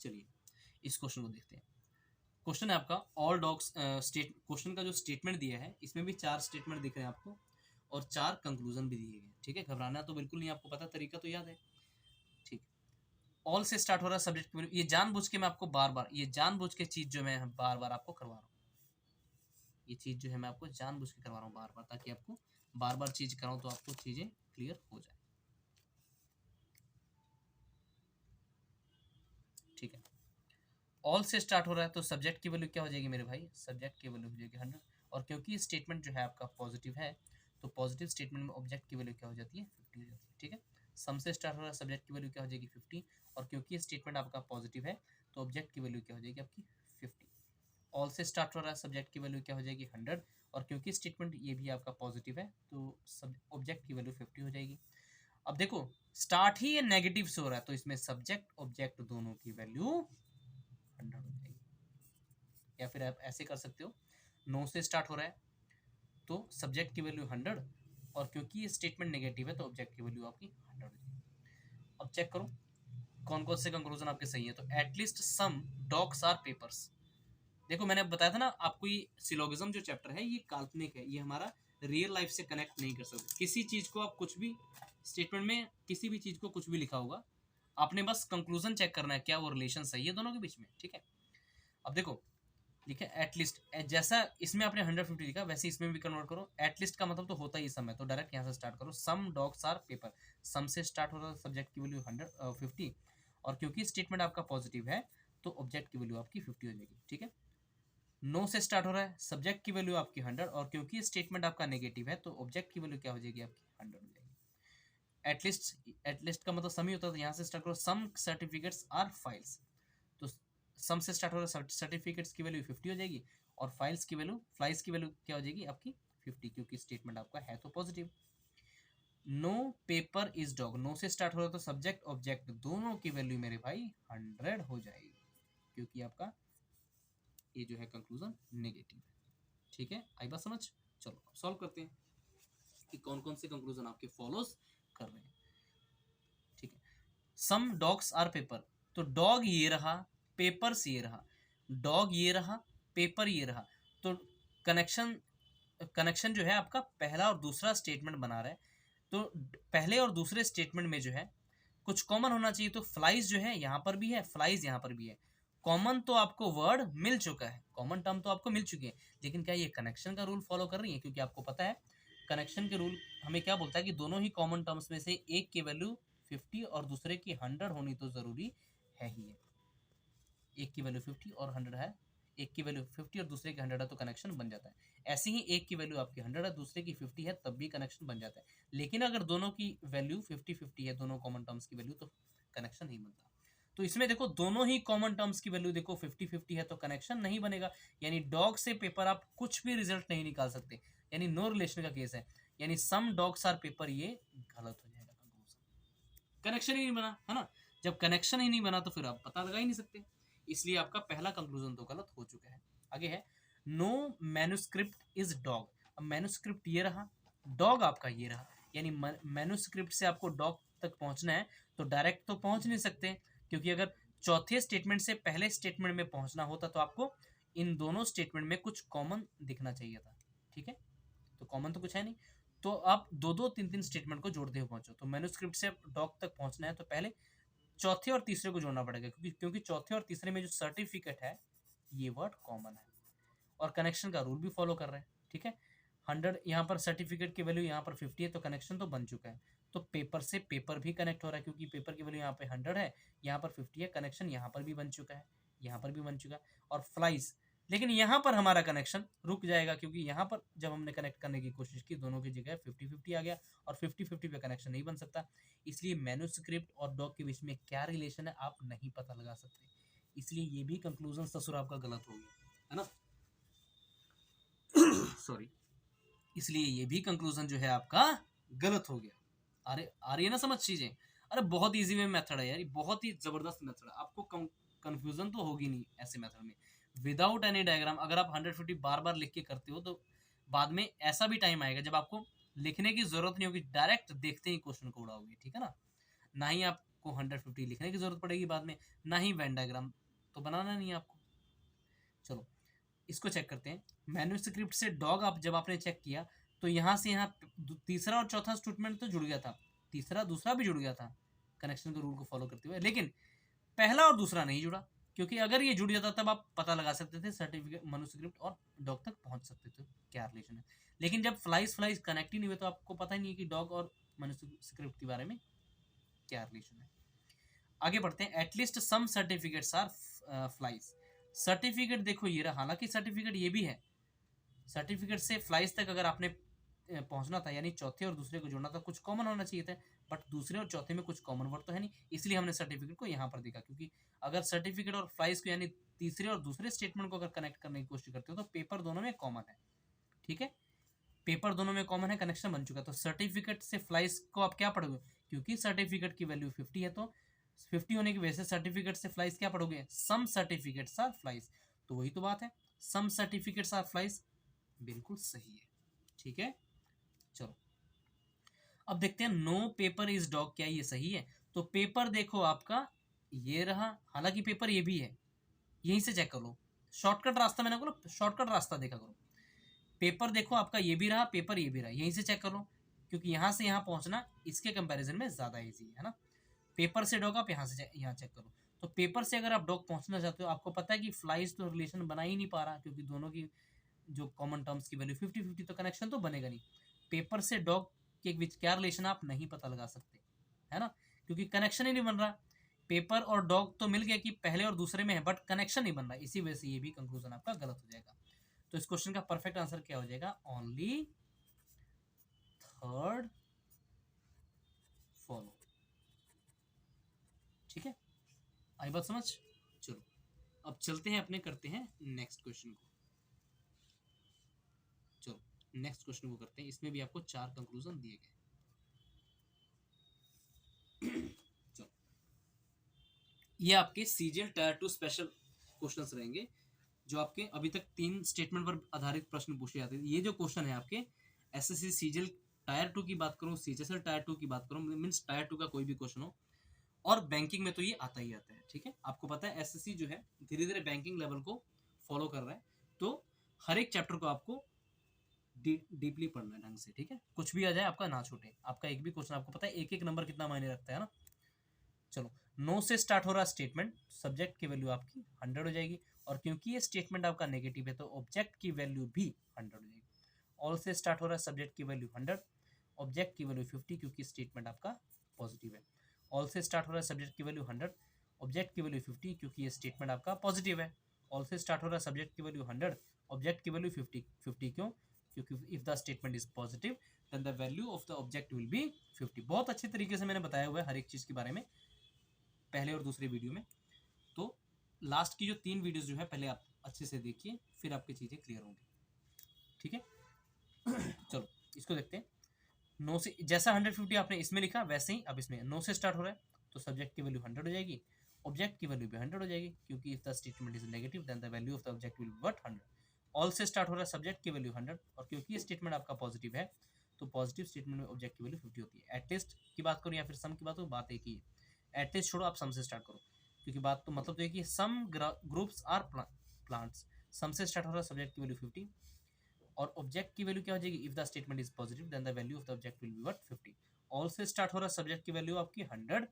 A: चलिए इस क्वेश्चन को देखते हैं। क्वेश्चन है आपका ऑल डॉग्स क्वेश्चन का जो स्टेटमेंट दिया है, इसमें भी 4 स्टेटमेंट दिख रहे हैं आपको, और 4 कंक्लूजन भी दिए गए। ठीक है, घबराना तो बिल्कुल नहीं, आपको पता तरीका तो याद है। ठीक, ऑल से स्टार्ट हो रहा है सब्जेक्ट की, ये जानबूझ के मैं आपको बार बार, ये जानबूझ के चीज जो मैं बार बार आपको करवा रहा हूँ, ये चीज जो है मैं आपको जानबूझ के करवा रहा हूँ बार बार, ताकि आपको बार बार चीज कराऊं तो आपको चीजें क्लियर हो जाए। ठीक है, ऑल से स्टार्ट हो रहा है तो सब्जेक्ट की वैल्यू क्या हो जाएगी मेरे भाई? सब्जेक्ट की वैल्यू हो जाएगी 100, और क्योंकि स्टेटमेंट जो है आपका पॉजिटिव है, तो पॉजिटिव स्टेटमेंट में ऑब्जेक्ट की वैल्यू क्या हो जाती है? 50 हो जाती है। ठीक है, सम से स्टार्ट हो रहा है, सब्जेक्ट की वैल्यू क्या हो जाएगी? 50, और क्योंकि स्टेटमेंट आपका पॉजिटिव है तो ऑब्जेक्ट की वैल्यू क्या हो जाएगी आपकी? 50। ऑल से स्टार्ट हो रहा है, सब्जेक्ट की वैल्यू क्या हो जाएगी? 100, और क्योंकि स्टेटमेंट ये भी आपका पॉजिटिव है तो सब ऑब्जेक्ट की वैल्यू 50 हो जाएगी। अब देखो स्टार्ट ही ये नेगेटिव से हो रहा है, तो इसमें सब्जेक्ट ऑब्जेक्ट दोनों की वैल्यू 100 हो जाएगी। या फिर आप ऐसे कर सकते हो, 9 से स्टार्ट हो रहा है तो सब्जेक्ट की वैल्यू 100, और क्योंकि ये स्टेटमेंट नेगेटिव है तो ऑब्जेक्ट की वैल्यू आपकी 100 हो जाएगी। अब चेक करो कौन कौन से कंक्लूजन आपके सही है। तो at least some dogs are papers, देखो मैंने बताया था ना आपको, ये सिलोगिज्म जो चैप्टर है ये काल्पनिक है, ये हमारा रियल लाइफ से कनेक्ट नहीं कर सकते। किसी चीज को आप कुछ भी स्टेटमेंट में, किसी भी चीज को कुछ भी लिखा होगा, आपने बस कंक्लूजन चेक करना है क्या वो रिलेशन सही है दोनों के बीच में। ठीक है, अब देखो लिखा एटलीस्ट, जैसा इसमें आपने 150 लिखा वैसे इसमें भी कन्वर्ट करो। एटलीस्ट का मतलब तो होता ही सम है, तो डायरेक्ट यहाँ से स्टार्ट करो। सम डॉग्स आर पेपर, सम से स्टार्ट हो रहा है, सब्जेक्ट की वैल्यू 150, और क्योंकि स्टेटमेंट आपका पॉजिटिव है तो ऑब्जेक्ट की वैल्यू आपकी 50 हो जाएगी। ठीक है, 9 से स्टार्ट हो रहा है, सब्जेक्ट की वैल्यू आपकी 100, और क्योंकि स्टेटमेंट आपका नेगेटिव है तो ऑब्जेक्ट की वैल्यू क्या हो जाएगी आपकी? 100 हो जाएगी। एटलीस्ट का मतलब सम ही होता है, तो यहाँ से स्टार्ट करो। सम सर्टिफिकेट्स आर फाइल्स, तो सम से स्टार्ट हो रहा है, सर्टिफिकेट्स की वैल्यू 50 हो जाएगी, और फ्लाइज की वैल्यू क्या हो जाएगी आपकी? 50, क्योंकि स्टेटमेंट आपका है तो positive. No paper is dog, no से स्टार्ट हो रहा है तो सब्जेक्ट ऑब्जेक्ट दोनों की वैल्यू मेरे भाई 100 हो जाएगी, क्योंकि आपका ये जो है कंक्लूजन नेगेटिव है। ठीक है, आई बात समझ? चलो अब सॉल्व करते हैं कि कौन कौन से कंक्लूजन आपके फॉलोज कर रहे हैं। ठीक है, सम डॉग्स आर पेपर, तो डॉग ये रहा, पेपर्स ये रहा, डॉग ये रहा, पेपर ये रहा, तो कनेक्शन जो है आपका पहला और दूसरा स्टेटमेंट बना रहा है, तो पहले और दूसरे स्टेटमेंट में जो है कुछ कॉमन होना चाहिए। तो फ्लाइज जो है यहाँ पर भी है, फ्लाइज यहाँ पर भी है, कॉमन तो आपको वर्ड मिल चुका है, कॉमन टर्म तो आपको मिल चुकी है, लेकिन क्या ये कनेक्शन का रूल फॉलो कर रही है? क्योंकि आपको पता है कनेक्शन के रूल हमें क्या बोलता है कि दोनों ही कॉमन टर्म्स में से एक की वैल्यू 50 और दूसरे की 100 होनी तो जरूरी है ही है। एक की वैल्यू 50 और 100 है, एक की वैल्यू 50 और दूसरे की 100 है तो कनेक्शन बन जाता है। ऐसे ही एक की वैल्यू आपकी 100 है, दूसरे की 50 है, तब भी कनेक्शन बन जाता है। लेकिन अगर दोनों की वैल्यू 50-50 है, दोनों कॉमन टर्म्स की वैल्यू, तो कनेक्शन नहीं बनता। तो इसमें देखो दोनों ही कॉमन टर्म्स की वैल्यू देखो 50-50 है तो कनेक्शन नहीं बनेगा। यानी डॉग से पेपर आप कुछ भी रिजल्ट नहीं निकाल सकते, यानी नो रिलेशन का केस है। यानी सम डॉग्स आर पेपर, ये गलत हो जाएगा कंक्लूजन। कनेक्शन ही नहीं बना है ना। जब कनेक्शन ही नहीं बना तो फिर आप पता लगा ही नहीं सकते, इसलिए आपका पहला कंक्लूजन तो गलत हो चुका है। आगे है नो मैन्युस्क्रिप्ट इज डॉग। अब मैन्युस्क्रिप्ट ये रहा, डॉग आपका ये रहा। यानी मैन्युस्क्रिप्ट से आपको डॉग तक पहुंचना है तो डायरेक्ट तो पहुंच नहीं सकते, क्योंकि अगर चौथे स्टेटमेंट से पहले स्टेटमेंट में पहुंचना होता तो आपको इन दोनों स्टेटमेंट में कुछ कॉमन दिखना चाहिए था। ठीक है, तो कॉमन तो कुछ है नहीं, तो आप दो दो तीन तीन स्टेटमेंट को जोड़ते हुए पहुंचो। तो मैन्युस्क्रिप्ट से डॉग तक पहुंचना है तो पहले चौथे और तीसरे को जोड़ना पड़ेगा, क्योंकि चौथे और तीसरे में जो सर्टिफिकेट है ये वर्ड कॉमन है और कनेक्शन का रूल भी फॉलो कर रहे हैं। ठीक है, 100 यहाँ पर सर्टिफिकेट की वैल्यू यहाँ पर 50 है तो कनेक्शन तो बन चुका है। तो पेपर से पेपर भी कनेक्ट हो रहा है, क्योंकि पेपर की वैल्यू यहाँ पे 100 है, यहाँ पर 50 है, कनेक्शन यहाँ पर भी बन चुका है, यहाँ पर भी बन चुका है। और फ्लाइज, लेकिन यहाँ पर हमारा कनेक्शन रुक जाएगा, क्योंकि यहाँ पर जब हमने कनेक्ट करने की कोशिश की दोनों की जगह 50-50 आ गया और 50-50 पे कनेक्शन नहीं बन सकता। इसलिए मैन्युस्क्रिप्ट और डॉग के बीच में क्या रिलेशन है आप नहीं पता लगा सकते, इसलिए ये भी कंक्लूजन ससुर आपका गलत हो गया है ना। सॉरी, इसलिए ये भी कंक्लूजन जो है आपका गलत हो गया। अरे आ रही है ना समझ चीजें। अरे बहुत इजी में मेथड है यार, बहुत ही जबरदस्त मेथड है, आपको कंफ्यूजन तो होगी नहीं ऐसे मेथड में। विदाउट एनी डायग्राम अगर आप 150 बार बार लिख के करते हो तो बाद में ऐसा भी टाइम आएगा जब आपको लिखने की जरूरत नहीं होगी, डायरेक्ट देखते ही क्वेश्चन को उड़ाओगे। ठीक है ना, ना ही आपको 150 लिखने की जरूरत पड़ेगी बाद में, ना ही वेन डायग्राम तो बनाना नहीं है आपको। चलो इसको चेक करते हैं। मैन्युस्क्रिप्ट से डॉग आप जब आपने चेक किया तो यहाँ से यहाँ तीसरा और चौथा स्टेटमेंट तो जुड़ गया था, तीसरा दूसरा भी जुड़ गया था कनेक्शन के रूल को फॉलो करते हुए, लेकिन पहला और दूसरा नहीं जुड़ा, क्योंकि अगर ये जुड़ जाता तब आप पता लगा सकते थे सर्टिफिकेट मैन्युस्क्रिप्ट और डॉग तक पहुंच सकते थे क्या रिलेशन है। लेकिन जब फ्लाइज कनेक्ट ही नहीं हुए तो आपको पता ही नहीं है कि डॉग और मैन्युस्क्रिप्ट के बारे में क्या रिलेशन है। आगे बढ़ते हैं। At least some certificates are flies. Certificate देखो ये रहा, हालांकि सर्टिफिकेट ये भी है, सर्टिफिकेट से फ्लाइज तक अगर आपने पहुंचना था यानी चौथे और दूसरे को जोड़ना था, कुछ कॉमन होना चाहिए था, बट दूसरे और चौथे में कुछ कॉमन वर्ड तो है नहीं, इसलिए हमने सर्टिफिकेट को यहाँ पर देखा। क्योंकि अगर सर्टिफिकेट और फ्लाइज को यानी तीसरे और दूसरे स्टेटमेंट को अगर कनेक्ट करने की कोशिश करते हो तो पेपर दोनों में कॉमन है। ठीक है, पेपर दोनों में कॉमन है, कनेक्शन बन चुका है। तो सर्टिफिकेट से फ्लाइज को आप क्या पढ़ोगे, क्योंकि सर्टिफिकेट की वैल्यू 50 है तो 50 होने की वजह से सर्टिफिकेट से फ्लाइज क्या पढ़ोगे, सम सर्टिफिकेट्स आर फ्लाइज। तो वही तो बात है, सम सर्टिफिकेट्स आर फ्लाइज बिल्कुल सही है। ठीक है, चलो अब देखते हैं नो पेपर इज डॉग, क्या ये सही है। तो पेपर देखो आपका ये रहा, हालांकि पेपर ये भी है, यहीं से चेक कर लो, शॉर्टकट रास्ता मैंने बोला, शॉर्टकट रास्ता देखा करो। पेपर देखो आपका ये भी रहा, पेपर ये भी रहा, यहीं से चेक कर लो, क्योंकि यहाँ से यहाँ पहुंचना इसके कंपैरिजन में ज्यादा इजी है ना। पेपर से डॉग आप यहाँ से यहाँ चेक करो। तो पेपर से अगर आप डॉग पहुंचना चाहते हो, आपको पता है कि फ्लाइज तो रिलेशन बना ही नहीं पा रहा, क्योंकि दोनों की जो कॉमन टर्म्स की वैल्यू 50-50, तो कनेक्शन तो बनेगा नहीं। पेपर से डॉग के बीच क्या रिलेशन आप नहीं पता लगा सकते है ना, क्योंकि कनेक्शन ही नहीं बन रहा। पेपर और डॉग तो मिल गया कि पहले और दूसरे में है, बट कनेक्शन नहीं बन रहा, इसी वजह से ये भी कंक्लूजन आपका गलत हो जाएगा। तो इस क्वेश्चन का परफेक्ट आंसर क्या हो जाएगा, ओनली थर्ड फॉलो। ठीक है, आई बात समझ। चलो अब चलते हैं अपने, करते हैं नेक्स्ट क्वेश्चन को। चलो नेक्स्ट क्वेश्चन को करते हैं, इसमें भी आपको 4 कंक्लूजन दिए गए। चलो ये आपके सीजीएल टायर 2 स्पेशल क्वेश्चंस रहेंगे, जो आपके अभी तक 3 स्टेटमेंट पर आधारित प्रश्न पूछे जाते हैं। ये जो क्वेश्चन है आपके एसएससी सीजीएल टायर 2 की बात करूं, सीजीएल टायर 2 की बात करूं, मींस टायर 2 का कोई भी क्वेश्चन हो, और बैंकिंग में तो ये आता ही आता है। ठीक है, आपको पता है एसएससी जो है धीरे धीरे बैंकिंग लेवल को फॉलो कर रहा है, तो हर एक चैप्टर को आपको डीपली पढ़ना है ढंग से। ठीक है, कुछ भी आ जाए आपका ना छूटे, आपका एक भी क्वेश्चन आपको पता है एक एक नंबर कितना मायने रखता है ना। चलो नो से स्टार्ट हो रहा स्टेटमेंट, सब्जेक्ट की वैल्यू आपकी 100 हो जाएगी, और क्योंकि ये स्टेटमेंट आपका नेगेटिव है तो ऑब्जेक्ट की वैल्यू भी 100 हो जाएगी। ऑल से स्टार्ट हो रहा है, सब्जेक्ट की वैल्यू 100, ऑब्जेक्ट की वैल्यू 50 क्योंकि स्टेटमेंट आपका पॉजिटिव है। ऑल से स्टार्ट हो रहा है, सब्जेक्ट की वैल्यू 100, ऑब्जेक्ट की वैल्यू 50 क्योंकि ये स्टेटमेंट आपका पॉजिटिव है। ऑल से स्टार्ट हो रहा है, सब्जेक्ट की वैल्यू 100, ऑब्जेक्ट की वैल्यू 50, 50 क्यों? क्योंकि if the statement is positive then the value of the object will be 50। बहुत अच्छे तरीके से मैंने बताया हुआ है हर एक चीज़ के बारे में पहले और दूसरे वीडियो में। तो लास्ट की जो 3 वीडियोस जो है पहले आप अच्छे से देखिए, फिर आपकी चीज़ें क्लियर होंगी, ठीक है। चलो इसको देखते हैं। नो से जैसा 150 आपने इसमें लिखा वैसे ही अब इसमें नो से स्टार्ट हो रहा है, तो सब्जेक्ट की वैल्यू 100 हो जाएगी, ऑब्जेक्ट की वैल्यू भी 100 हो जाएगी क्योंकि if the statement is negative then the value of the object will be what 100। All से स्टार्ट हो रहा है, सब्जेक्ट की वैल्यू 100 और क्योंकि ये स्टेटमेंट आपका पॉजिटिव है तो पॉजिटिव स्टेटमेंट में ऑब्जेक्ट की वैल्यू 50 होती है। एटलीस्ट की बात करूँ या फिर सम की बात हो, बात एक ही है। एटलीस्ट छोड़ो, आप सम से स्टार्ट करो क्योंकि बात तो मतलब तो एक ही, सम ग्रुप्स आर प्लांट्स। सम से स्टार्ट हो रहा है, सब्जेक्ट की वैल्यू 50 और ऑब्जेक्ट की वैल्यू क्या हो जाएगी? If the statement is positive then the value of the object will be what 50। All से स्टार्ट हो रहा है, सब्जेक्ट की वैल्यू आपकी 100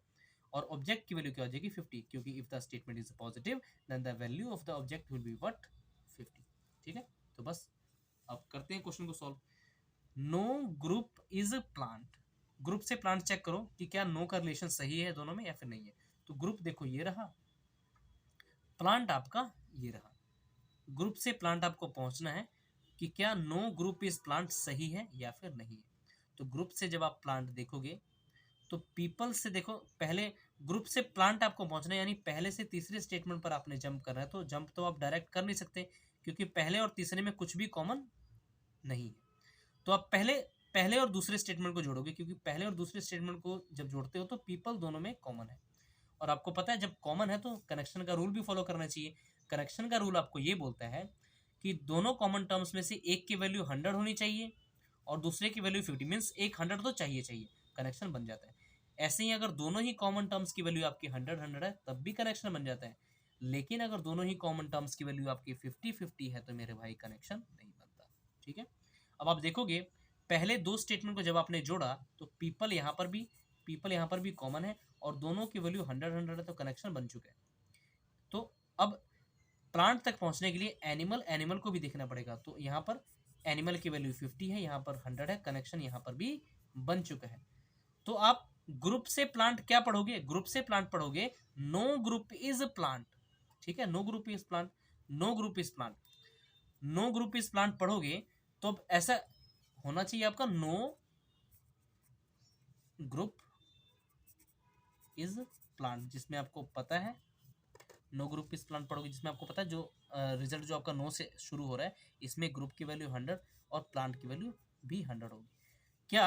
A: और ऑब्जेक्ट की वैल्यू क्या हो जाएगी 50 क्योंकि if the statement is positive then the value of the object will be what 50। ठीक है, तो बस अब करते हैं क्वेश्चन को solve. No group is plant, group से प्लांट चेक करो कि क्या नो का रिलेशन सही है दोनों में या फिर नहीं है। तो ग्रुप देखो ये रहा, प्लांट आपका ये रहा। ग्रुप से प्लांट आपको पहुंचना है कि क्या नो ग्रुप इज प्लांट सही है या फिर नहीं है। तो ग्रुप से जब आप प्लांट देखोगे तो पीपल से देखो, पहले ग्रुप से प्लांट आपको पहुंचना है यानी पहले से तीसरे स्टेटमेंट पर आपने जंप करना है। तो जंप तो आप डायरेक्ट कर नहीं सकते क्योंकि पहले और तीसरे में कुछ भी कॉमन नहीं है। तो आप पहले पहले और दूसरे स्टेटमेंट को जोड़ोगे क्योंकि पहले और दूसरे स्टेटमेंट को जब जोड़ते हो तो पीपल दोनों में कॉमन है और आपको पता है जब कॉमन है तो कनेक्शन का रूल भी फॉलो करना चाहिए। कनेक्शन का रूल आपको ये बोलता है कि दोनों कॉमन टर्म्स में से एक की वैल्यू 100 होनी चाहिए और दूसरे की वैल्यू 50, मीन्स एक 100 तो चाहिए चाहिए, कनेक्शन बन जाता है। ऐसे ही अगर दोनों ही कॉमन टर्म्स की वैल्यू आपकी 100 है तब भी कनेक्शन बन जाता है, लेकिन अगर दोनों ही कॉमन टर्म्स की वैल्यू आपकी 50-50 है तो मेरे भाई कनेक्शन नहीं बनता। ठीक है, अब आप देखोगे पहले दो स्टेटमेंट को जब आपने जोड़ा तो पीपल यहाँ पर भी कॉमन है और दोनों की वैल्यू 100 है तो कनेक्शन बन चुका है। तो अब प्लांट तक पहुंचने के लिए एनिमल को भी देखना पड़ेगा। तो यहाँ पर एनिमल की वैल्यू 50 है, यहाँ पर 100 है, कनेक्शन यहाँ पर भी बन चुका है। तो आप ग्रुप से प्लांट क्या पढ़ोगे? ग्रुप से प्लांट पढ़ोगे नो ग्रुप इज प्लांट। ठीक है, no group is plant, no group is plant, no group is plant पढ़ोगे तो अब ऐसा होना चाहिए आपका नो ग्रुप इज प्लांट, जिसमें आपको पता है नो ग्रुप इज प्लांट पढ़ोगे जिसमें आपको पता है जो रिजल्ट जो आपका नो से शुरू हो रहा है इसमें ग्रुप की वैल्यू 100 और प्लांट की वैल्यू भी 100 होगी। क्या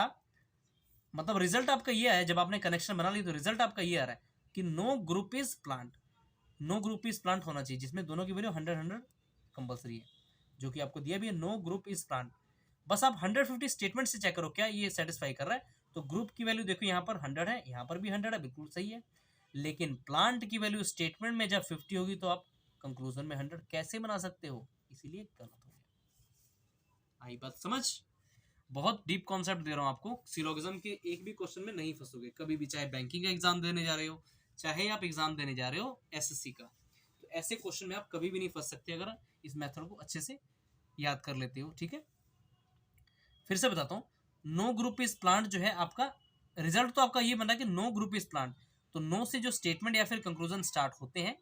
A: मतलब रिजल्ट आपका ये है, जब आपने कनेक्शन बना ली तो रिजल्ट आपका ये आ रहा है कि no group is plant, no group is plant होना चाहिए जिसमें दोनों की वैल्यू 100 कंपलसरी है, जो कि आपको दिया भी है नो ग्रुप इज प्लांट। बस आप 150 स्टेटमेंट से चेक करो क्या ये सेटिस्फाई कर रहा है। तो ग्रुप की वैल्यू देखो यहाँ पर 100 है, यहाँ पर भी 100 है, बिल्कुल सही है। लेकिन प्लांट की वैल्यू स्टेटमेंट में जब 50 होगी तो आप कंक्लूजन में 100 कैसे बना सकते हो, इसीलिए गलत हो गया। आई बात समझ? बहुत डीप कॉन्सेप्ट दे रहा हूँ आपको, सिलोगिज्म के एक भी क्वेश्चन में नहीं फंसोगे कभी भी, चाहे बैंकिंग का एग्जाम देने जा रहे हो, चाहे आप एग्जाम देने जा रहे हो एसएससी का, तो ऐसे क्वेश्चन में आप कभी भी नहीं फंस सकते अगर इस मेथड को अच्छे से याद कर लेते हो। ठीक है, फिर से बताता हूँ, नो ग्रुप इज प्लांट जो है आपका रिजल्ट तो आपका ये बन रहा है कि नो ग्रुप इज प्लांट। तो नो से जो स्टेटमेंट या फिर कंक्लूजन स्टार्ट होते हैं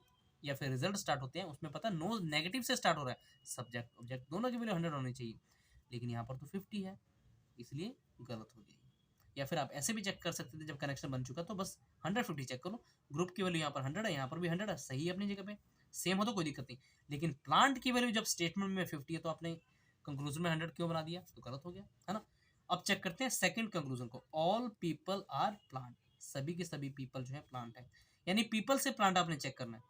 A: या फिर रिजल्ट स्टार्ट होते हैं उसमें पता है नो नेगेटिव से स्टार्ट हो रहा है, सब्जेक्ट ऑब्जेक्ट दोनों की वैल्यू 100 होनी चाहिए, लेकिन यहाँ पर तो 50 है इसलिए गलत हो जाएगी। या फिर आप ऐसे भी चेक कर सकते थे जब कनेक्शन बन चुका तो बस 150 चेक करो, ग्रुप की वैल्यू यहाँ पर 100 है, यहाँ पर भी 100 है, सही है अपनी जगह पे, सेम हो तो कोई दिक्कत नहीं। लेकिन प्लांट की वैल्यू जब स्टेटमेंट में 50 है तो आपने कंक्लूजन में 100 क्यों बना दिया, तो गलत हो गया है ना। अब चेक करते हैं सेकंड कंक्लूजन को, ऑल पीपल आर प्लांट, सभी के सभी पीपल जो है प्लांट है, यानी पीपल से प्लांट आपने चेक करना है।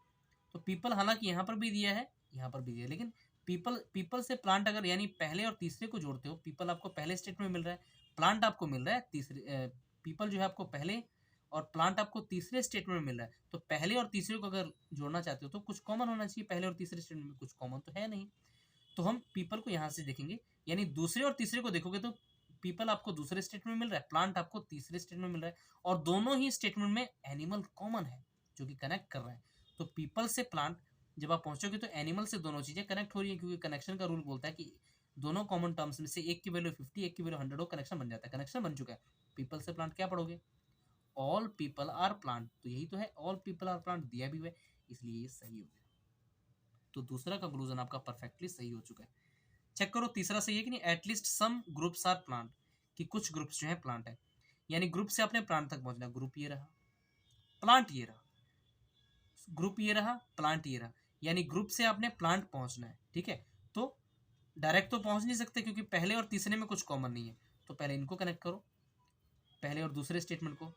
A: तो पीपल हालांकि यहाँ पर भी दिया है, यहाँ पर भी दिया है, लेकिन पीपल से प्लांट अगर यानी पहले और तीसरे को जोड़ते हो, पीपल आपको पहले स्टेटमेंट में मिल रहा है, प्लांट आपको मिल रहा है तीसरे, पीपल जो है आपको पहले और प्लांट आपको तीसरे स्टेटमेंट में मिल रहा है। तो पहले और तीसरे को अगर जोड़ना चाहते हो तो कुछ कॉमन होना चाहिए, पहले और तीसरे स्टेटमेंट में कुछ कॉमन तो है नहीं। तो हम पीपल को यहाँ से देखेंगे, यानी दूसरे और तीसरे को देखोगे तो पीपल आपको दूसरे स्टेटमेंट में मिल रहा है, प्लांट आपको तीसरे स्टेटमेंट में मिल रहा है और दोनों ही स्टेटमेंट में एनिमल कॉमन है जो कि कनेक्ट कर रहा है। तो पीपल से प्लांट जब आप पहुंचोगे तो एनिमल से दोनों चीजें कनेक्ट हो रही है क्योंकि कनेक्शन का रूल बोलता है कि दोनों कॉमन टर्म्स में से एक की वैल्यू 50, एक की वैल्यू 100 हो, कनेक्शन बन जाता है। कनेक्शन बन चुका है। पीपल से प्लांट क्या पढ़ोगे? ऑल पीपल आर प्लांट, तो यही तो है, ऑल पीपल आर प्लांट दिया भी हुआ है, इसलिए ये सही हो गया। तो दूसरा कंक्लूजन आपका परफेक्टली सही हो चुका है। चेक करो तीसरा सही है कि नहीं। At least some groups are plant, कि कुछ ग्रुप्स जो है प्लांट है, यानी ग्रुप से आपने प्लांट तक पहुंचना। ग्रुप ये रहा, प्लांट ये रहा, ग्रुप ये रहा, प्लांट ये रहा, यानी ग्रुप से आपने प्लांट पहुंचना है। ठीक है, तो डायरेक्ट तो पहुंच नहीं सकते क्योंकि पहले और तीसरे में कुछ कॉमन नहीं है। तो पहले इनको कनेक्ट करो, पहले और दूसरे स्टेटमेंट को।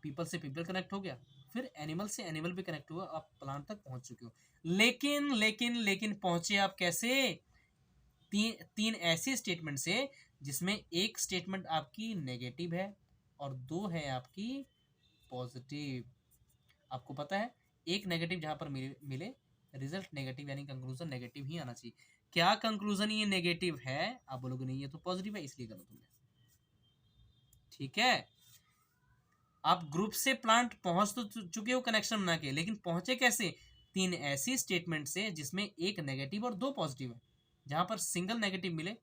A: पीपल से पीपल कनेक्ट हो गया, फिर एनिमल से एनिमल भी कनेक्ट हुआ, आप प्लांट तक पहुंच चुके हो। लेकिन लेकिन लेकिन पहुंचे आप कैसे? तीन ऐसे स्टेटमेंट से जिसमें एक स्टेटमेंट आपकी नेगेटिव है और दो है आपकी पॉजिटिव। आपको पता है एक नेगेटिव जहां पर मिले रिजल्ट नेगेटिव, यानी कंक्लूजन नेगेटिव ही आना चाहिए। क्या कंक्लूजन ये नेगेटिव है? आप बोलोगे नहीं ये तो पॉजिटिव है, इसलिए गलत हो गया। ठीक है, आप ग्रुप से प्लांट पहुंच तो चुके हो कनेक्शन बना के, लेकिन पहुंचे कैसे? तीन ऐसी स्टेटमेंट से जिसमें एक नेगेटिव और दो पॉजिटिव है। जहां पर सिंगल नेगेटिव मिले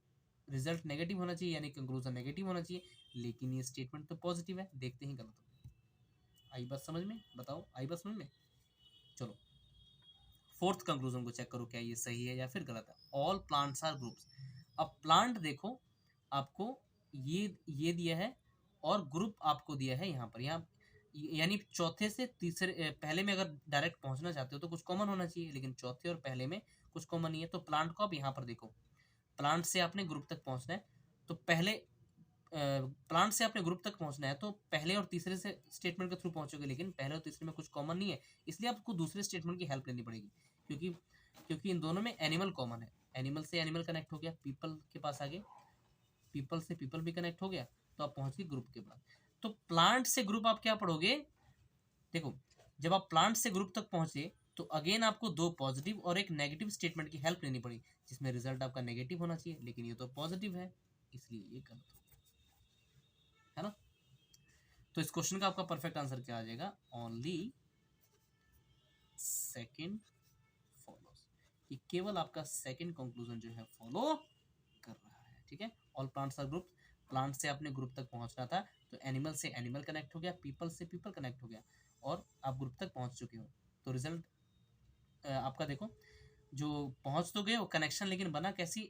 A: रिजल्ट नेगेटिव होना चाहिए, यानी कंक्लूजन नेगेटिव होना चाहिए, लेकिन ये स्टेटमेंट तो पॉजिटिव है, देखते ही गलत हो गया। आई बात समझ में? बताओ, आई बात समझ में? चलो फोर्थ कंक्लूजन को चेक करो, क्या ये सही है या फिर गलत है। All plants are groups. अब प्लांट देखो, आपको ये दिया है और ग्रुप आपको दिया है यहाँ पर, यहाँ यानी चौथे से तीसरे पहले में अगर डायरेक्ट पहुंचना चाहते हो तो कुछ कॉमन होना चाहिए, लेकिन चौथे और पहले में कुछ कॉमन नहीं है। तो प्लांट को आप यहाँ पर देखो, प्लांट से आपने ग्रुप तक पहुंचना है, तो पहले प्लांट से आपने ग्रुप तक पहुंचना है तो पहले और तीसरे से स्टेटमेंट के थ्रू पहुंचोगे, लेकिन पहले और तीसरे में कुछ कॉमन नहीं है, इसलिए आपको दूसरे स्टेटमेंट की हेल्प लेनी पड़ेगी। क्योंकि क्योंकि इन दोनों में एनिमल कॉमन है। एनिमल से एनिमल कनेक्ट हो गया, पीपल के पास आगे, पीपल से पीपल भी कनेक्ट हो गया, तो आप पहुंच गए ग्रुप के पास। तो प्लांट से ग्रुप आप क्या पढ़ोगे? देखो, जब आप प्लांट से ग्रुप तक पहुंचे तो अगेन आपको दो पॉजिटिव और एक नेगेटिव स्टेटमेंट की हेल्प लेनी पड़ी, जिसमें रिजल्ट आपका नेगेटिव होना चाहिए, लेकिन ये तो पॉजिटिव है, इसलिए ये गलत हो गया, है ना। तो इस क्वेश्चन का आपका परफेक्ट आंसर क्या आ जाएगा? ओनली सेकंड फॉलोस, कि केवल आपका सेकंड कंक्लूजन जो है फॉलो कर रहा है। ठीक है, all plants are group, plant से आपने ग्रुप तक पहुंचना था तो एनिमल से एनिमल कनेक्ट हो गया, पीपल से पीपल कनेक्ट हो गया और आप ग्रुप तक पहुंच चुके हो। तो रिजल्ट आपका देखो, जो पहुंच तो गए वो कनेक्शन, लेकिन बना कैसी?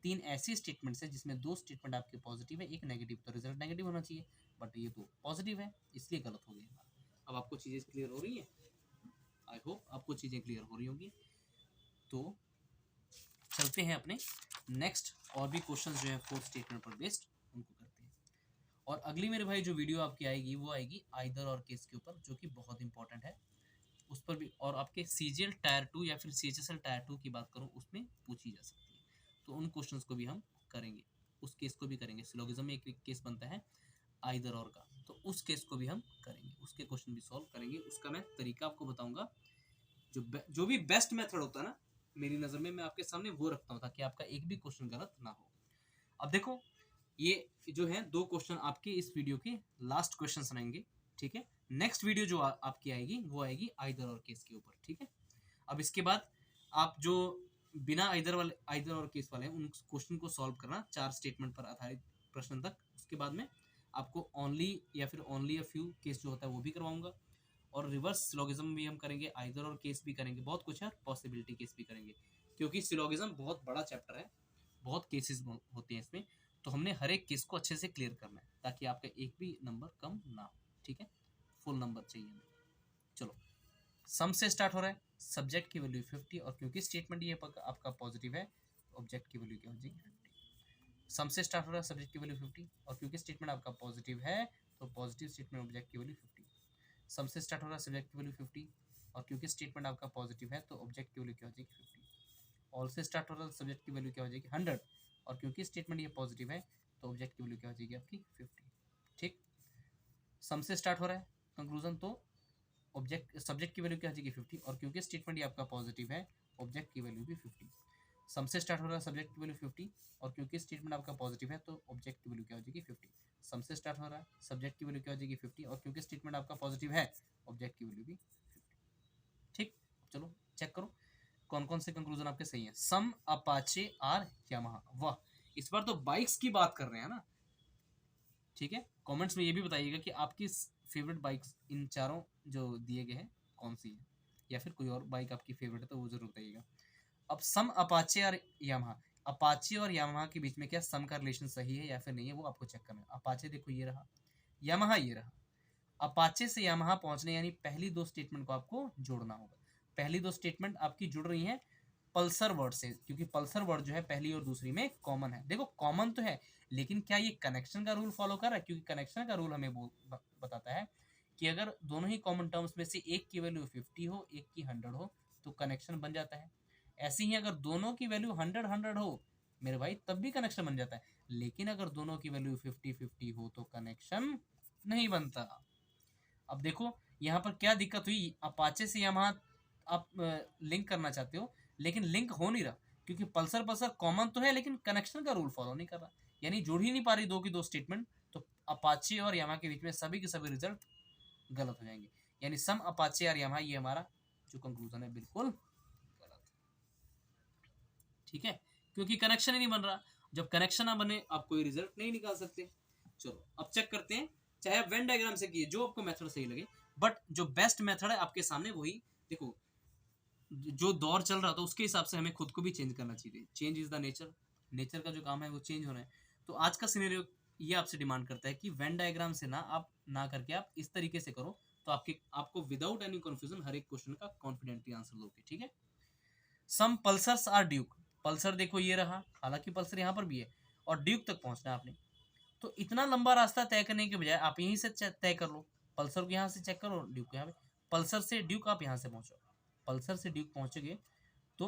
A: तीन ऐसी स्टेटमेंट है जिसमें दो स्टेटमेंट आपके पॉजिटिव है, एक नेगेटिव, तो रिजल्ट नेगेटिव होना चाहिए, बट ये तो पॉजिटिव है, इसलिए गलत हो गया। अब आपको चीजें क्लियर हो रही है? आई होप आपको चीजें क्लियर हो रही होंगी। तो चलते हैं अपने नेक्स्ट और भी क्वेश्चंस जो है फोर्थ स्टेटमेंट पर बेस्ड, उनको करते हैं। और अगली मेरे भाई जो वीडियो आपकी आएगी वो आएगी आइदर और केस के ऊपर, जो कि बहुत इंपॉर्टेंट है, उस पर भी। और आपके सीजीएल टायर 2 या फिर सीएचएसएल टायर 2 की बात करूं, उसमें पूछी जा सकती है, तो उन क्वेश्चंस को भी हम करेंगे, उस केस को भी करेंगे। सिलोगिज्म में एक केस बनता है आइदर और का, तो उस केस को भी हम करेंगे, उसके क्वेश्चन भी सॉल्व करेंगे। उसका मैं तरीका आपको बताऊंगा, जो भी बेस्ट मेथड होता है ना मेरी नज़र में, मैं आपके सामने वो रखता हूँ ताकि आपका एक भी क्वेश्चन गलत ना हो। अब देखो, ये जो है दो क्वेश्चन आपके इस वीडियो के लास्ट क्वेश्चन रहेंगे। ठीक है, नेक्स्ट वीडियो जो आपकी आएगी वो आएगी आइदर और केस के ऊपर। ठीक है, अब इसके बाद आप जो बिना आइदर और केस वाले हैं उन क्वेश्चन को सॉल्व करना, चार स्टेटमेंट पर आधारित प्रश्न तक। उसके बाद में आपको ओनली या फिर ओनली अ फ्यू केस जो होता है वो भी करवाऊंगा, और रिवर्स सिलोगिज्म भी हम करेंगे, आइदर और केस भी करेंगे, बहुत कुछ है, पॉसिबिलिटी केस भी करेंगे, क्योंकि सिलोगिज्म बहुत बड़ा चैप्टर है, बहुत केसेस होते हैं इसमें, तो हमने हर एक केस को अच्छे से क्लियर करना है ताकि आपका एक भी नंबर कम ना हो। ठीक है, फुल नंबर चाहिए हमें। चलो, सम से स्टार्ट हो रहा है, सब्जेक्ट की वैल्यू 50, और क्योंकि स्टेटमेंट ये आपका पॉजिटिव है, ऑब्जेक्ट की वैल्यू क्या हो जाएगी 50। सम से स्टार्ट हो रहा है, सब्जेक्ट की वैल्यू 50, और क्योंकि स्टेटमेंट आपका पॉजिटिव है तो पॉजिटिव स्टेटमेंट ऑब्जेक्ट की वैल्यू 50। सम से स्टार्ट हो रहा है, सब्जेक्ट की वैल्यू 50, और क्योंकि स्टेटमेंट आपका पॉजिटिव है तो ऑब्जेक्ट की वैल्यू क्या हो जाएगी 50। ऑल से स्टार्ट हो रहा है, सब्जेक्ट की वैल्यू क्या हो जाएगी 100, और क्योंकि स्टेटमेंट ये पॉजिटिव है तो ऑब्जेक्ट की वैल्यू क्या हो जाएगी आपकी 50। ठीक, सम से स्टार्ट हो रहा है कंक्लूजन, तो ऑब्जेक्ट सब्जेक्ट की वैल्यू क्या हो जाएगी 50, और क्योंकि स्टेटमेंट ये आपका पॉजिटिव है ऑब्जेक्ट की वैल्यू भी 50। सम से स्टार्ट हो रहा है, सब्जेक्ट की वैल्यू 50, और क्योंकि स्टेटमेंट आपका पॉजिटिव है तो ऑब्जेक्ट की वैल्यू क्या हो जाएगी 50। सम से स्टार्ट हो रहा है, सब्जेक्ट की वैल्यू क्या हो जाएगी 50, और क्योंकि स्टेटमेंट आपका पॉजिटिव है ऑब्जेक्ट की वैल्यू भी 50। ठीक, चलो चेक करो, कौन कौन से कंक्लूजन आपके सही हैं? सम अपाचे आर यामाहा, वाह, इस बार तो बाइक्स की बात कर रहे हैं ना। ठीक है, कमेंट्स में ये भी बताइएगा कि आपकी फेवरेट बाइक्स इन चारों जो दिए गए हैं कौन सी है, या फिर कोई और बाइक आपकी फेवरेट है तो वो जरूर बताइएगा। अब सम अपाचे और यामाहा, अपाचे और यामाहा के बीच में क्या सम का रिलेशन सही है या फिर नहीं है, वो आपको चेक करना है। अपाचे देखो ये रहा, यामाहा ये रहा। अपाचे से यामाहा पहुंचने यानी पहली दो स्टेटमेंट को आपको जोड़ना होगा। पहली दो स्टेटमेंट आपकी जुड़ रही हैं पल्सर वर्ड से, क्योंकि पल्सर वर्ड जो है पहली और दूसरी में कॉमन है। देखो कॉमन तो है, लेकिन क्या ये कनेक्शन का रूल फॉलो कर रहा है? क्योंकि कनेक्शन का रूल हमें बताता है कि अगर दोनों ही कॉमन टर्म्स में से एक की वैल्यू 50 हो, एक की 100 हो, तो कनेक्शन बन जाता है। ऐसे ही अगर दोनों की वैल्यू 100 हो मेरे भाई, तब भी कनेक्शन बन जाता है। लेकिन अगर दोनों की वैल्यू 50-50 हो तो कनेक्शन नहीं बनता। अब देखो यहाँ पर क्या दिक्कत हुई, अपाचे से यामाहा आप लिंक करना चाहते हो, लेकिन लिंक हो नहीं रहा, क्योंकि पल्सर पल्सर कॉमन तो है लेकिन कनेक्शन का रूल फॉलो नहीं कर रहा, यानी जुड़ ही नहीं पा रही दो की दो स्टेटमेंट। तो अपाचे और यामाहा के बीच में सभी के सभी रिजल्ट गलत हो जाएंगे, यानी सम अपाचे और यामाहा ये हमारा जो कंक्लूजन है बिल्कुल गलत। ठीक है, क्योंकि कनेक्शन ही नहीं बन रहा। जब कनेक्शन ना बने आप कोई रिजल्ट नहीं निकाल सकते। चलो अब चेक करते हैं, चाहे आप वेन डायग्राम से किए, जो आपको मेथड सही लगे, बट जो बेस्ट मेथड है आपके सामने वही। देखो जो दौर चल रहा था उसके हिसाब से हमें खुद को भी चेंज करना चाहिए। Change is the nature, nature का जो काम है वो चेंज होना है। तो आज का सिनेरियो ये आपसे डिमांड करता है कि वेन डायग्राम से ना करके आप इस तरीके से करो, तो आपको विदाउट एनी कंफ्यूजन हर एक क्वेश्चन का कॉन्फिडेंटली आंसर दोगे। ठीक है, सम पल्सर्स आर ड्यूक, पल्सर देखो ये रहा, हालांकि पल्सर यहाँ पर भी है, और ड्यूक तक पहुंचना है आपने। तो इतना लंबा रास्ता तय करने के बजाय आप यहीं से तय कर लो, पल्सर को यहाँ से चेक करो, ड्यूक यहाँ पे, पल्सर से ड्यूक आप यहाँ से पहुंचो, पल्सर से ड्यूक पहुंचोगे तो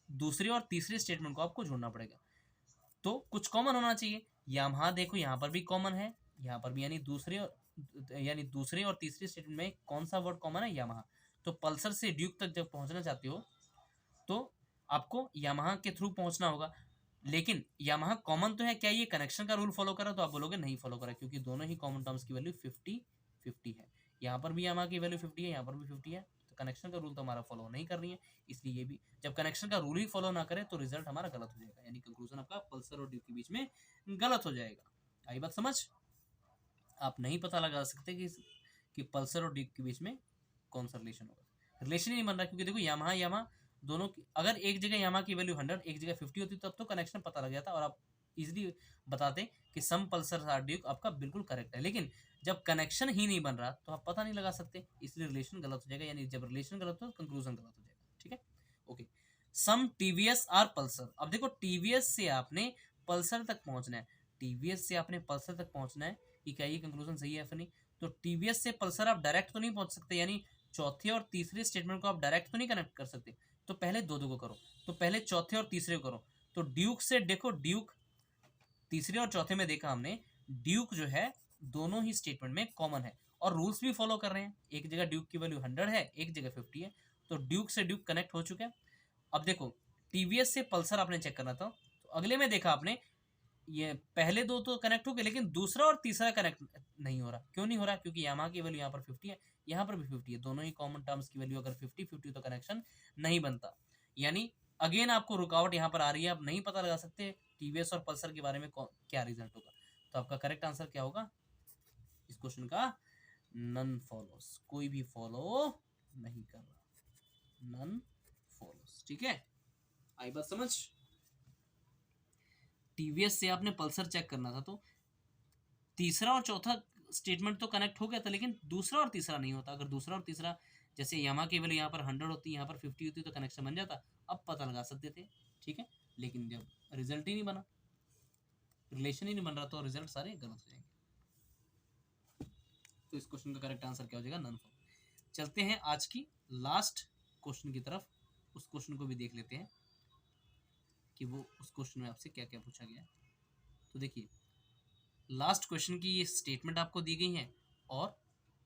A: दूसरे और तीसरे स्टेटमेंट को आपको जोड़ना पड़ेगा। तो कुछ कॉमन होना चाहिए, यामाहा देखो यहाँ पर भी कॉमन है, यहाँ पर भी, यानी दूसरे और तीसरे स्टेटमेंट में कौन सा वर्ड कॉमन है? यामाहा। तो पल्सर से ड्यूक तक जब पहुंचना चाहते हो तो आपको यामाहा के थ्रू पहुंचना होगा। लेकिन यामाहा कॉमन तो है, क्या ये कनेक्शन का रूल फॉलो कर रहा है? तो आप बोलोगे नहीं फॉलो कर रहा है, क्योंकि दोनों ही कॉमन टर्म्स की वैल्यू 50-50 है। यहाँ पर भी यामाहा की वैल्यू 50 है, यहाँ पर भी 50 है, तो कनेक्शन का रूल तो हमारा फॉलो नहीं कर रही है। इसलिए ये भी, जब कनेक्शन का रूल ही फॉलो ना करे तो रिजल्ट हमारा गलत हो जाएगा, यानी कंक्लूजन आपका पल्सर और ड्यूक के बीच में गलत हो जाएगा। आई बात समझ? आप नहीं पता लगा सकते कि पल्सर और ड्यूक के बीच में कौन सा रिलेशन होगा, रिलेशन ही नहीं बन रहा। क्योंकि देखो यामाहा दोनों की, अगर एक जगह यामाहा की वैल्यू 100 एक जगह 50 होती तब तो कनेक्शन पता लग जाता और आप इजीली बताते कि सम पल्सर आर ड्यूक आपका बिल्कुल करेक्ट है। लेकिन जब कनेक्शन ही नहीं बन रहा तो आप पता नहीं लगा सकते, इसलिए रिलेशन गलत हो जाएगा, यानी जब रिलेशन गलत हो तो कंक्लूजन गलत हो जाएगा। ठीक है, okay. Some TVS are Pulsar, अब देखो टीवीएस से आपने पल्सर तक पहुंचना है, टीवीएस से आपने पल्सर तक पहुंचना है कि क्या ये कंक्लूजन सही है या फिर नहीं। तो टीवीएस से पल्सर आप डायरेक्ट तो नहीं पहुंच सकते, यानी चौथे और तीसरे स्टेटमेंट को आप डायरेक्ट तो नहीं कनेक्ट कर सकते, तो पहले दो दो को करो। तो पहले चौथे और तीसरे को करो। तो ड्यूक से देखो, ड्यूक तीसरे और चौथे में देखा हमने, ड्यूक जो है दोनों ही स्टेटमेंट में कॉमन है और रूल्स भी फॉलो कर रहे हैं। एक जगह ड्यूक की वैल्यू 100 है, एक जगह 50 है, तो ड्यूक से ड्यूक कनेक्ट हो चुका है। अब देखो टीवीएस से पल्सर आपने चेक करना था, तो अगले में देखा आपने ये पहले दो तो कनेक्ट हो गए, लेकिन दूसरा और तीसरा कनेक्ट नहीं हो रहा। क्यों नहीं हो रहा? क्योंकि यामाहा की वैल्यू यहाँ पर 50 है, यहाँ पर भी 50 है, दोनों ही कॉमन टर्म्स की वैल्यू अगर 50-50 तो कनेक्शन नहीं बनता। यानी अगेन आपको रुकावट यहाँ पर आ रही है, आप नहीं पता लगा सकते टीवीएस और पल्सर के बारे में क्या रिजल्ट होगा। तो आपका करेक्ट आंसर क्या होगा इस क्वेश्चन का? नन फॉलोस, कोई भी फॉलो नहीं कर रहा, नन फॉलोस। ठीक है, आई बात समझ? टीवीएस से आपने पल्सर चेक करना था, तो तीसरा और चौथा स्टेटमेंट तो कनेक्ट हो गया था, लेकिन दूसरा और तीसरा नहीं होता। अगर दूसरा और तीसरा, जैसे यामाहा की वैल्यू यहाँ पर 100 होती, यहाँ पर 50 होती, तो कनेक्शन बन जाता, अब पता लगा सकते थे। ठीक है, लेकिन जब रिजल्ट ही नहीं बना, रिलेशन ही नहीं बन रहा, तो रिजल्ट सारे गलत हो जाएंगे। तो इस क्वेश्चन का करेक्ट आंसर क्या हो जाएगा? None follow. चलते हैं आज की लास्ट क्वेश्चन की तरफ, उस क्वेश्चन को भी देख लेते हैं कि वो उस क्वेश्चन में आपसे क्या क्या पूछा गया है। तो देखिए लास्ट क्वेश्चन की ये स्टेटमेंट आपको दी गई है और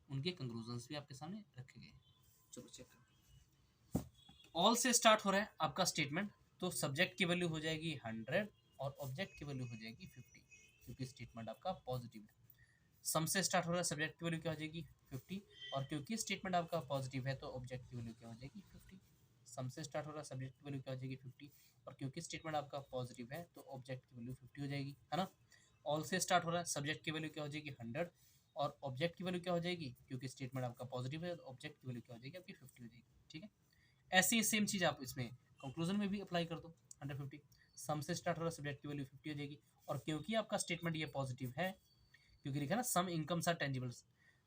A: उनके कंक्लूजन्स भी आपके सामने रखे गए हैं। चलो चेक करते हैं। ऑल से स्टार्ट हो रहा है आपका स्टेटमेंट, तो सब्जेक्ट की वैल्यू हो जाएगी 100 और ऑब्जेक्ट की वैल्यू हो जाएगी 50, क्योंकि स्टेटमेंट आपका पॉजिटिव है। सम से स्टार्ट हो रहा है, सब्जेक्ट की वैल्यू क्या हो जाएगी 50, और क्योंकि स्टेटमेंट आपका पॉजिटिव है तो ऑब्जेक्ट की वैल्यू क्या हो जाएगी 50। सम से स्टार्ट हो रहा है, सब्जेक्ट की वैल्यू क्या हो जाएगी 50, और क्योंकि स्टेटमेंट आपका पॉजिटिव है तो ऑब्जेक्ट की वैल्यू 50 हो जाएगी, है ना। ऑल से स्टार्ट हो रहा है, सब्जेक्ट की वैल्यू क्या हो जाएगी 100, और ऑब्जेक्ट की वैल्यू क्या हो जाएगी, क्योंकि स्टेटमेंट आपका पॉजिटिव है तो ऑब्जेक्ट की वैल्यू क्या हो जाएगी आपकी 50 हो जाएगी, ठीक है। ऐसी ही सेम चीज़ आप इसमें कंक्लूजन में भी अप्लाई कर दो, 150 सम से स्टार्ट हो रहा है, सब्जेक्ट की वैल्यू 50 हो जाएगी, और क्योंकि आपका स्टेटमेंट ये पॉजिटिव है, क्योंकि लिखा ना सम इनकम्स आर टेंजिबल्स,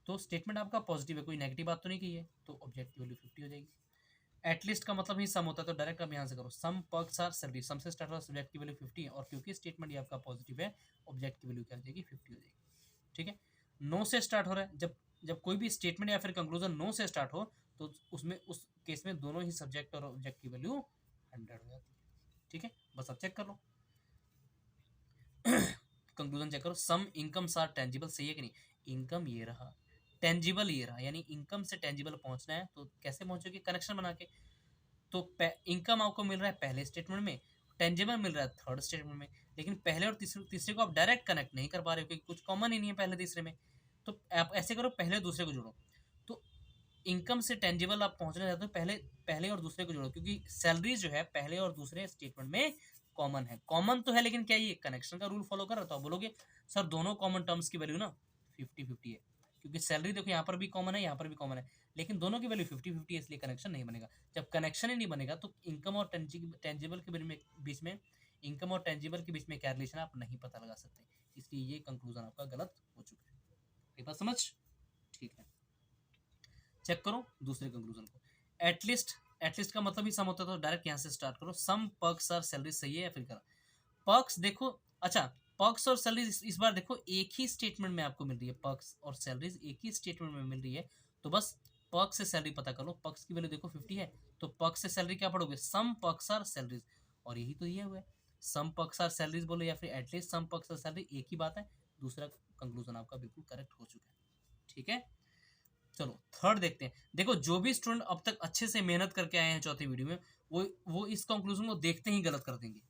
A: तो स्टेटमेंट आपका पॉजिटिव है, कोई नेगेटिव बात तो नहीं की है, तो ऑब्जेक्ट की वैल्यू 50 हो जाएगी। एटलीस्ट का मतलब ही सम होता है, तो डायरेक्ट आप यहाँ से करो, सम पर्क्स आर सैलरी, सम से स्टार्ट हो रहा है, सब्जेक्ट की वैल्यू 50 है, और क्योंकि स्टेटमेंट ये आपका पॉजिटिव है, ऑब्जेक्ट की वैल्यू क्या हो जाएगी 50 हो जाएगी, ठीक है। नो से स्टार्ट हो रहा है, जब कोई भी स्टेटमेंट या फिर कंक्लूजन नो से स्टार्ट हो तो उसमें उस केस में दोनों ही सब्जेक्ट और ऑब्जेक्ट की वैल्यू 100 हो जाती है, ठीक है। बस अब चेक कर लो, कंक्लूजन चेक करो, सम इनकम्स आर टेंजिबल, सही है कि नहीं, इनकम ये रहा, टेंजिबल ये रहा, यानी इनकम से टेंजिबल पहुंचना है तो कैसे पहुंचोगे, कनेक्शन बना के। तो इनकम आपको मिल रहा है पहले स्टेटमेंट में, टेंजिबल मिल रहा है थर्ड स्टेटमेंट में, लेकिन पहले और तीसरे को आप डायरेक्ट कनेक्ट नहीं कर पा रहे हो क्योंकि कुछ कॉमन ही नहीं है पहले तीसरे में। तो आप ऐसे करो, पहले दूसरे को जोड़ो, तो इनकम से टेंजिबल आप पहुंचना चाहते हो, पहले और दूसरे को जोड़ो, क्योंकि सैलरी जो है पहले और दूसरे स्टेटमेंट में कॉमन है, कॉमन तो है लेकिन क्या ये कनेक्शन का रूल फॉलो कर रहा है, तो आप बोलोगे सर दोनों कॉमन टर्म्स की वैल्यू ना 50-50 है, क्योंकि सैलरी देखो यहाँ पर भी कॉमन है, यहाँ पर भी कॉमन है, लेकिन दोनों की वैल्यू 50-50 है, इसलिए कनेक्शन नहीं बनेगा। जब कनेक्शन ही नहीं बनेगा तो इनकम और टेंजिबल के बीच में इनकम और टेंजिबल के बीच में क्या रिलेशन आप नहीं पता लगा सकते, इसलिए ये कंक्लूजन आपका गलत हो चुका है। ये बात समझ, ठीक है। चेक करो दूसरे कंक्लूजन को, एटलीस्ट का मतलब ही सम होता है, तो डायरेक्ट यहाँ से स्टार्ट करो, सम पर्क्स आर सैलरी, सही है या फिर करा पर्क्स देखो, अच्छा पर्क्स और सैलरीज इस बार देखो एक ही स्टेटमेंट में आपको मिल रही है, पर्क्स और सैलरीज एक ही स्टेटमेंट में मिल रही है, तो बस पर्क्स से सैलरी पता कर लो, पर्क्स की वैल्यू देखो 50 है, तो पर्क्स से सैलरी क्या पढ़ोगे, सम पर्क्स आर सैलरीज, और यही तो दिया हुआ है, सम पर्क्स आर सैलरीज बोलो या फिर at least some perks are salary, एक ही बात है, दूसरा कंक्लूजन आपका बिल्कुल करेक्ट हो चुका है, ठीक है। चलो थर्ड देखते हैं, देखो जो भी स्टूडेंट अब तक अच्छे से मेहनत करके आए हैं चौथी वीडियो में, वो इस कंक्लूजन को देखते ही गलत कर देंगे,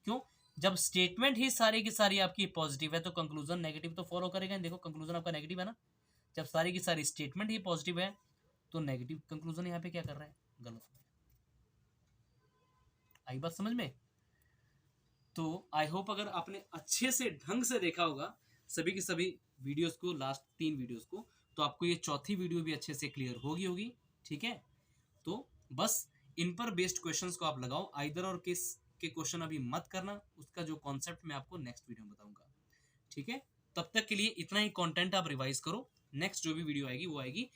A: क्यों, जब स्टेटमेंट ही सारी की सारी आपकी पॉजिटिव है तो कंक्लूजन नेगेटिव तो फॉलो करेगा, देखो कंक्लूजन आपका नेगेटिव है ना, जब सारी की सारी स्टेटमेंट ही पॉजिटिव है तो नेगेटिव कंक्लूजन यहाँ पे क्या कर रहा है, गलत। आई बात समझ में, तो आई होप अगर आपने अच्छे से ढंग से देखा होगा सभी की सभी वीडियोस को, लास्ट 3 वीडियोस को, तो आपको ये चौथी वीडियो भी अच्छे से क्लियर होगी, ठीक है। तो बस इन पर बेस्ड क्वेश्चंस को आप लगाओ, आइदर और केस के क्वेश्चन अभी मत करना, उसका जो कॉन्सेप्ट मैं आपको नेक्स्ट वीडियो में बताऊंगा, ठीक है। तब तक के लिए इतना ही कंटेंट आप रिवाइज करो, नेक्स्ट जो भी वीडियो आएगी वो आएगी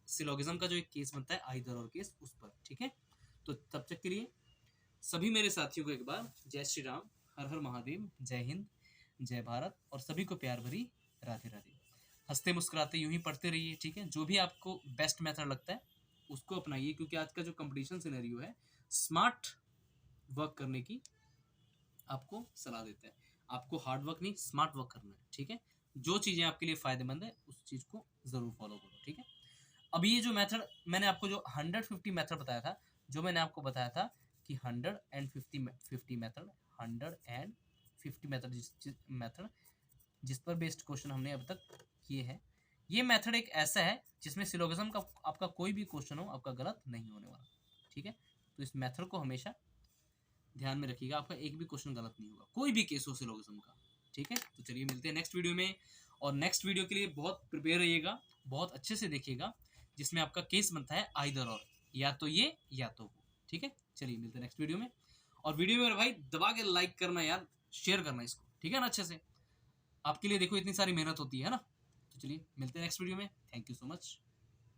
A: सिलोगिज्म का जो एक केस बनता है आइदर और केस, उस पर, ठीक है। तो तब तक के लिए सभी मेरे साथियों को एक बार जय श्री राम, हर हर महादेव, जय हिंद, जय भारत, और सभी को प्यार भरी राधे राधे। हंसते मुस्कुराते यूं ही पढ़ते रहिए, ठीक है। जो भी आपको बेस्ट मेथड लगता है उसको अपनाइए, क्योंकि आज का जो कंपटीशन सिनेरियो है स्मार्ट वर्क करने की आपको सलाह देता है, आपको हार्ड वर्क नहीं स्मार्ट वर्क करना है, ठीक है। जो चीज़ें आपके लिए फायदेमंद है उस चीज़ को ज़रूर फॉलो करो, ठीक है। अब ये जो मेथड मैंने आपको जो 150 मेथड बताया था, जो मैंने आपको बताया था कि 150 मेथड 150 मेथड जिस पर बेस्ड क्वेश्चन हमने अब तक किए हैं, ये मेथड एक ऐसा है जिसमें सिलोगिज्म का आपका कोई भी क्वेश्चन हो आपका गलत नहीं होने वाला, ठीक है। तो इस मेथड को हमेशा ध्यान में रखिएगा, आपका एक भी क्वेश्चन गलत नहीं होगा, कोई भी केस हो सिलोगिज्म का, ठीक है। तो चलिए मिलते हैं नेक्स्ट वीडियो में, और नेक्स्ट वीडियो के लिए बहुत प्रिपेयर रहिएगा, बहुत अच्छे से देखिएगा, जिसमें आपका केस बनता है आइदर और, या तो ये या तो वो, ठीक है। चलिए मिलते हैं नेक्स्ट वीडियो में, और वीडियो में भाई दबा के लाइक करना यार, शेयर करना इसको, ठीक है ना, अच्छे से, आपके लिए देखो इतनी सारी मेहनत होती है ना। तो चलिए मिलते हैं नेक्स्ट वीडियो में, थैंक यू सो मच।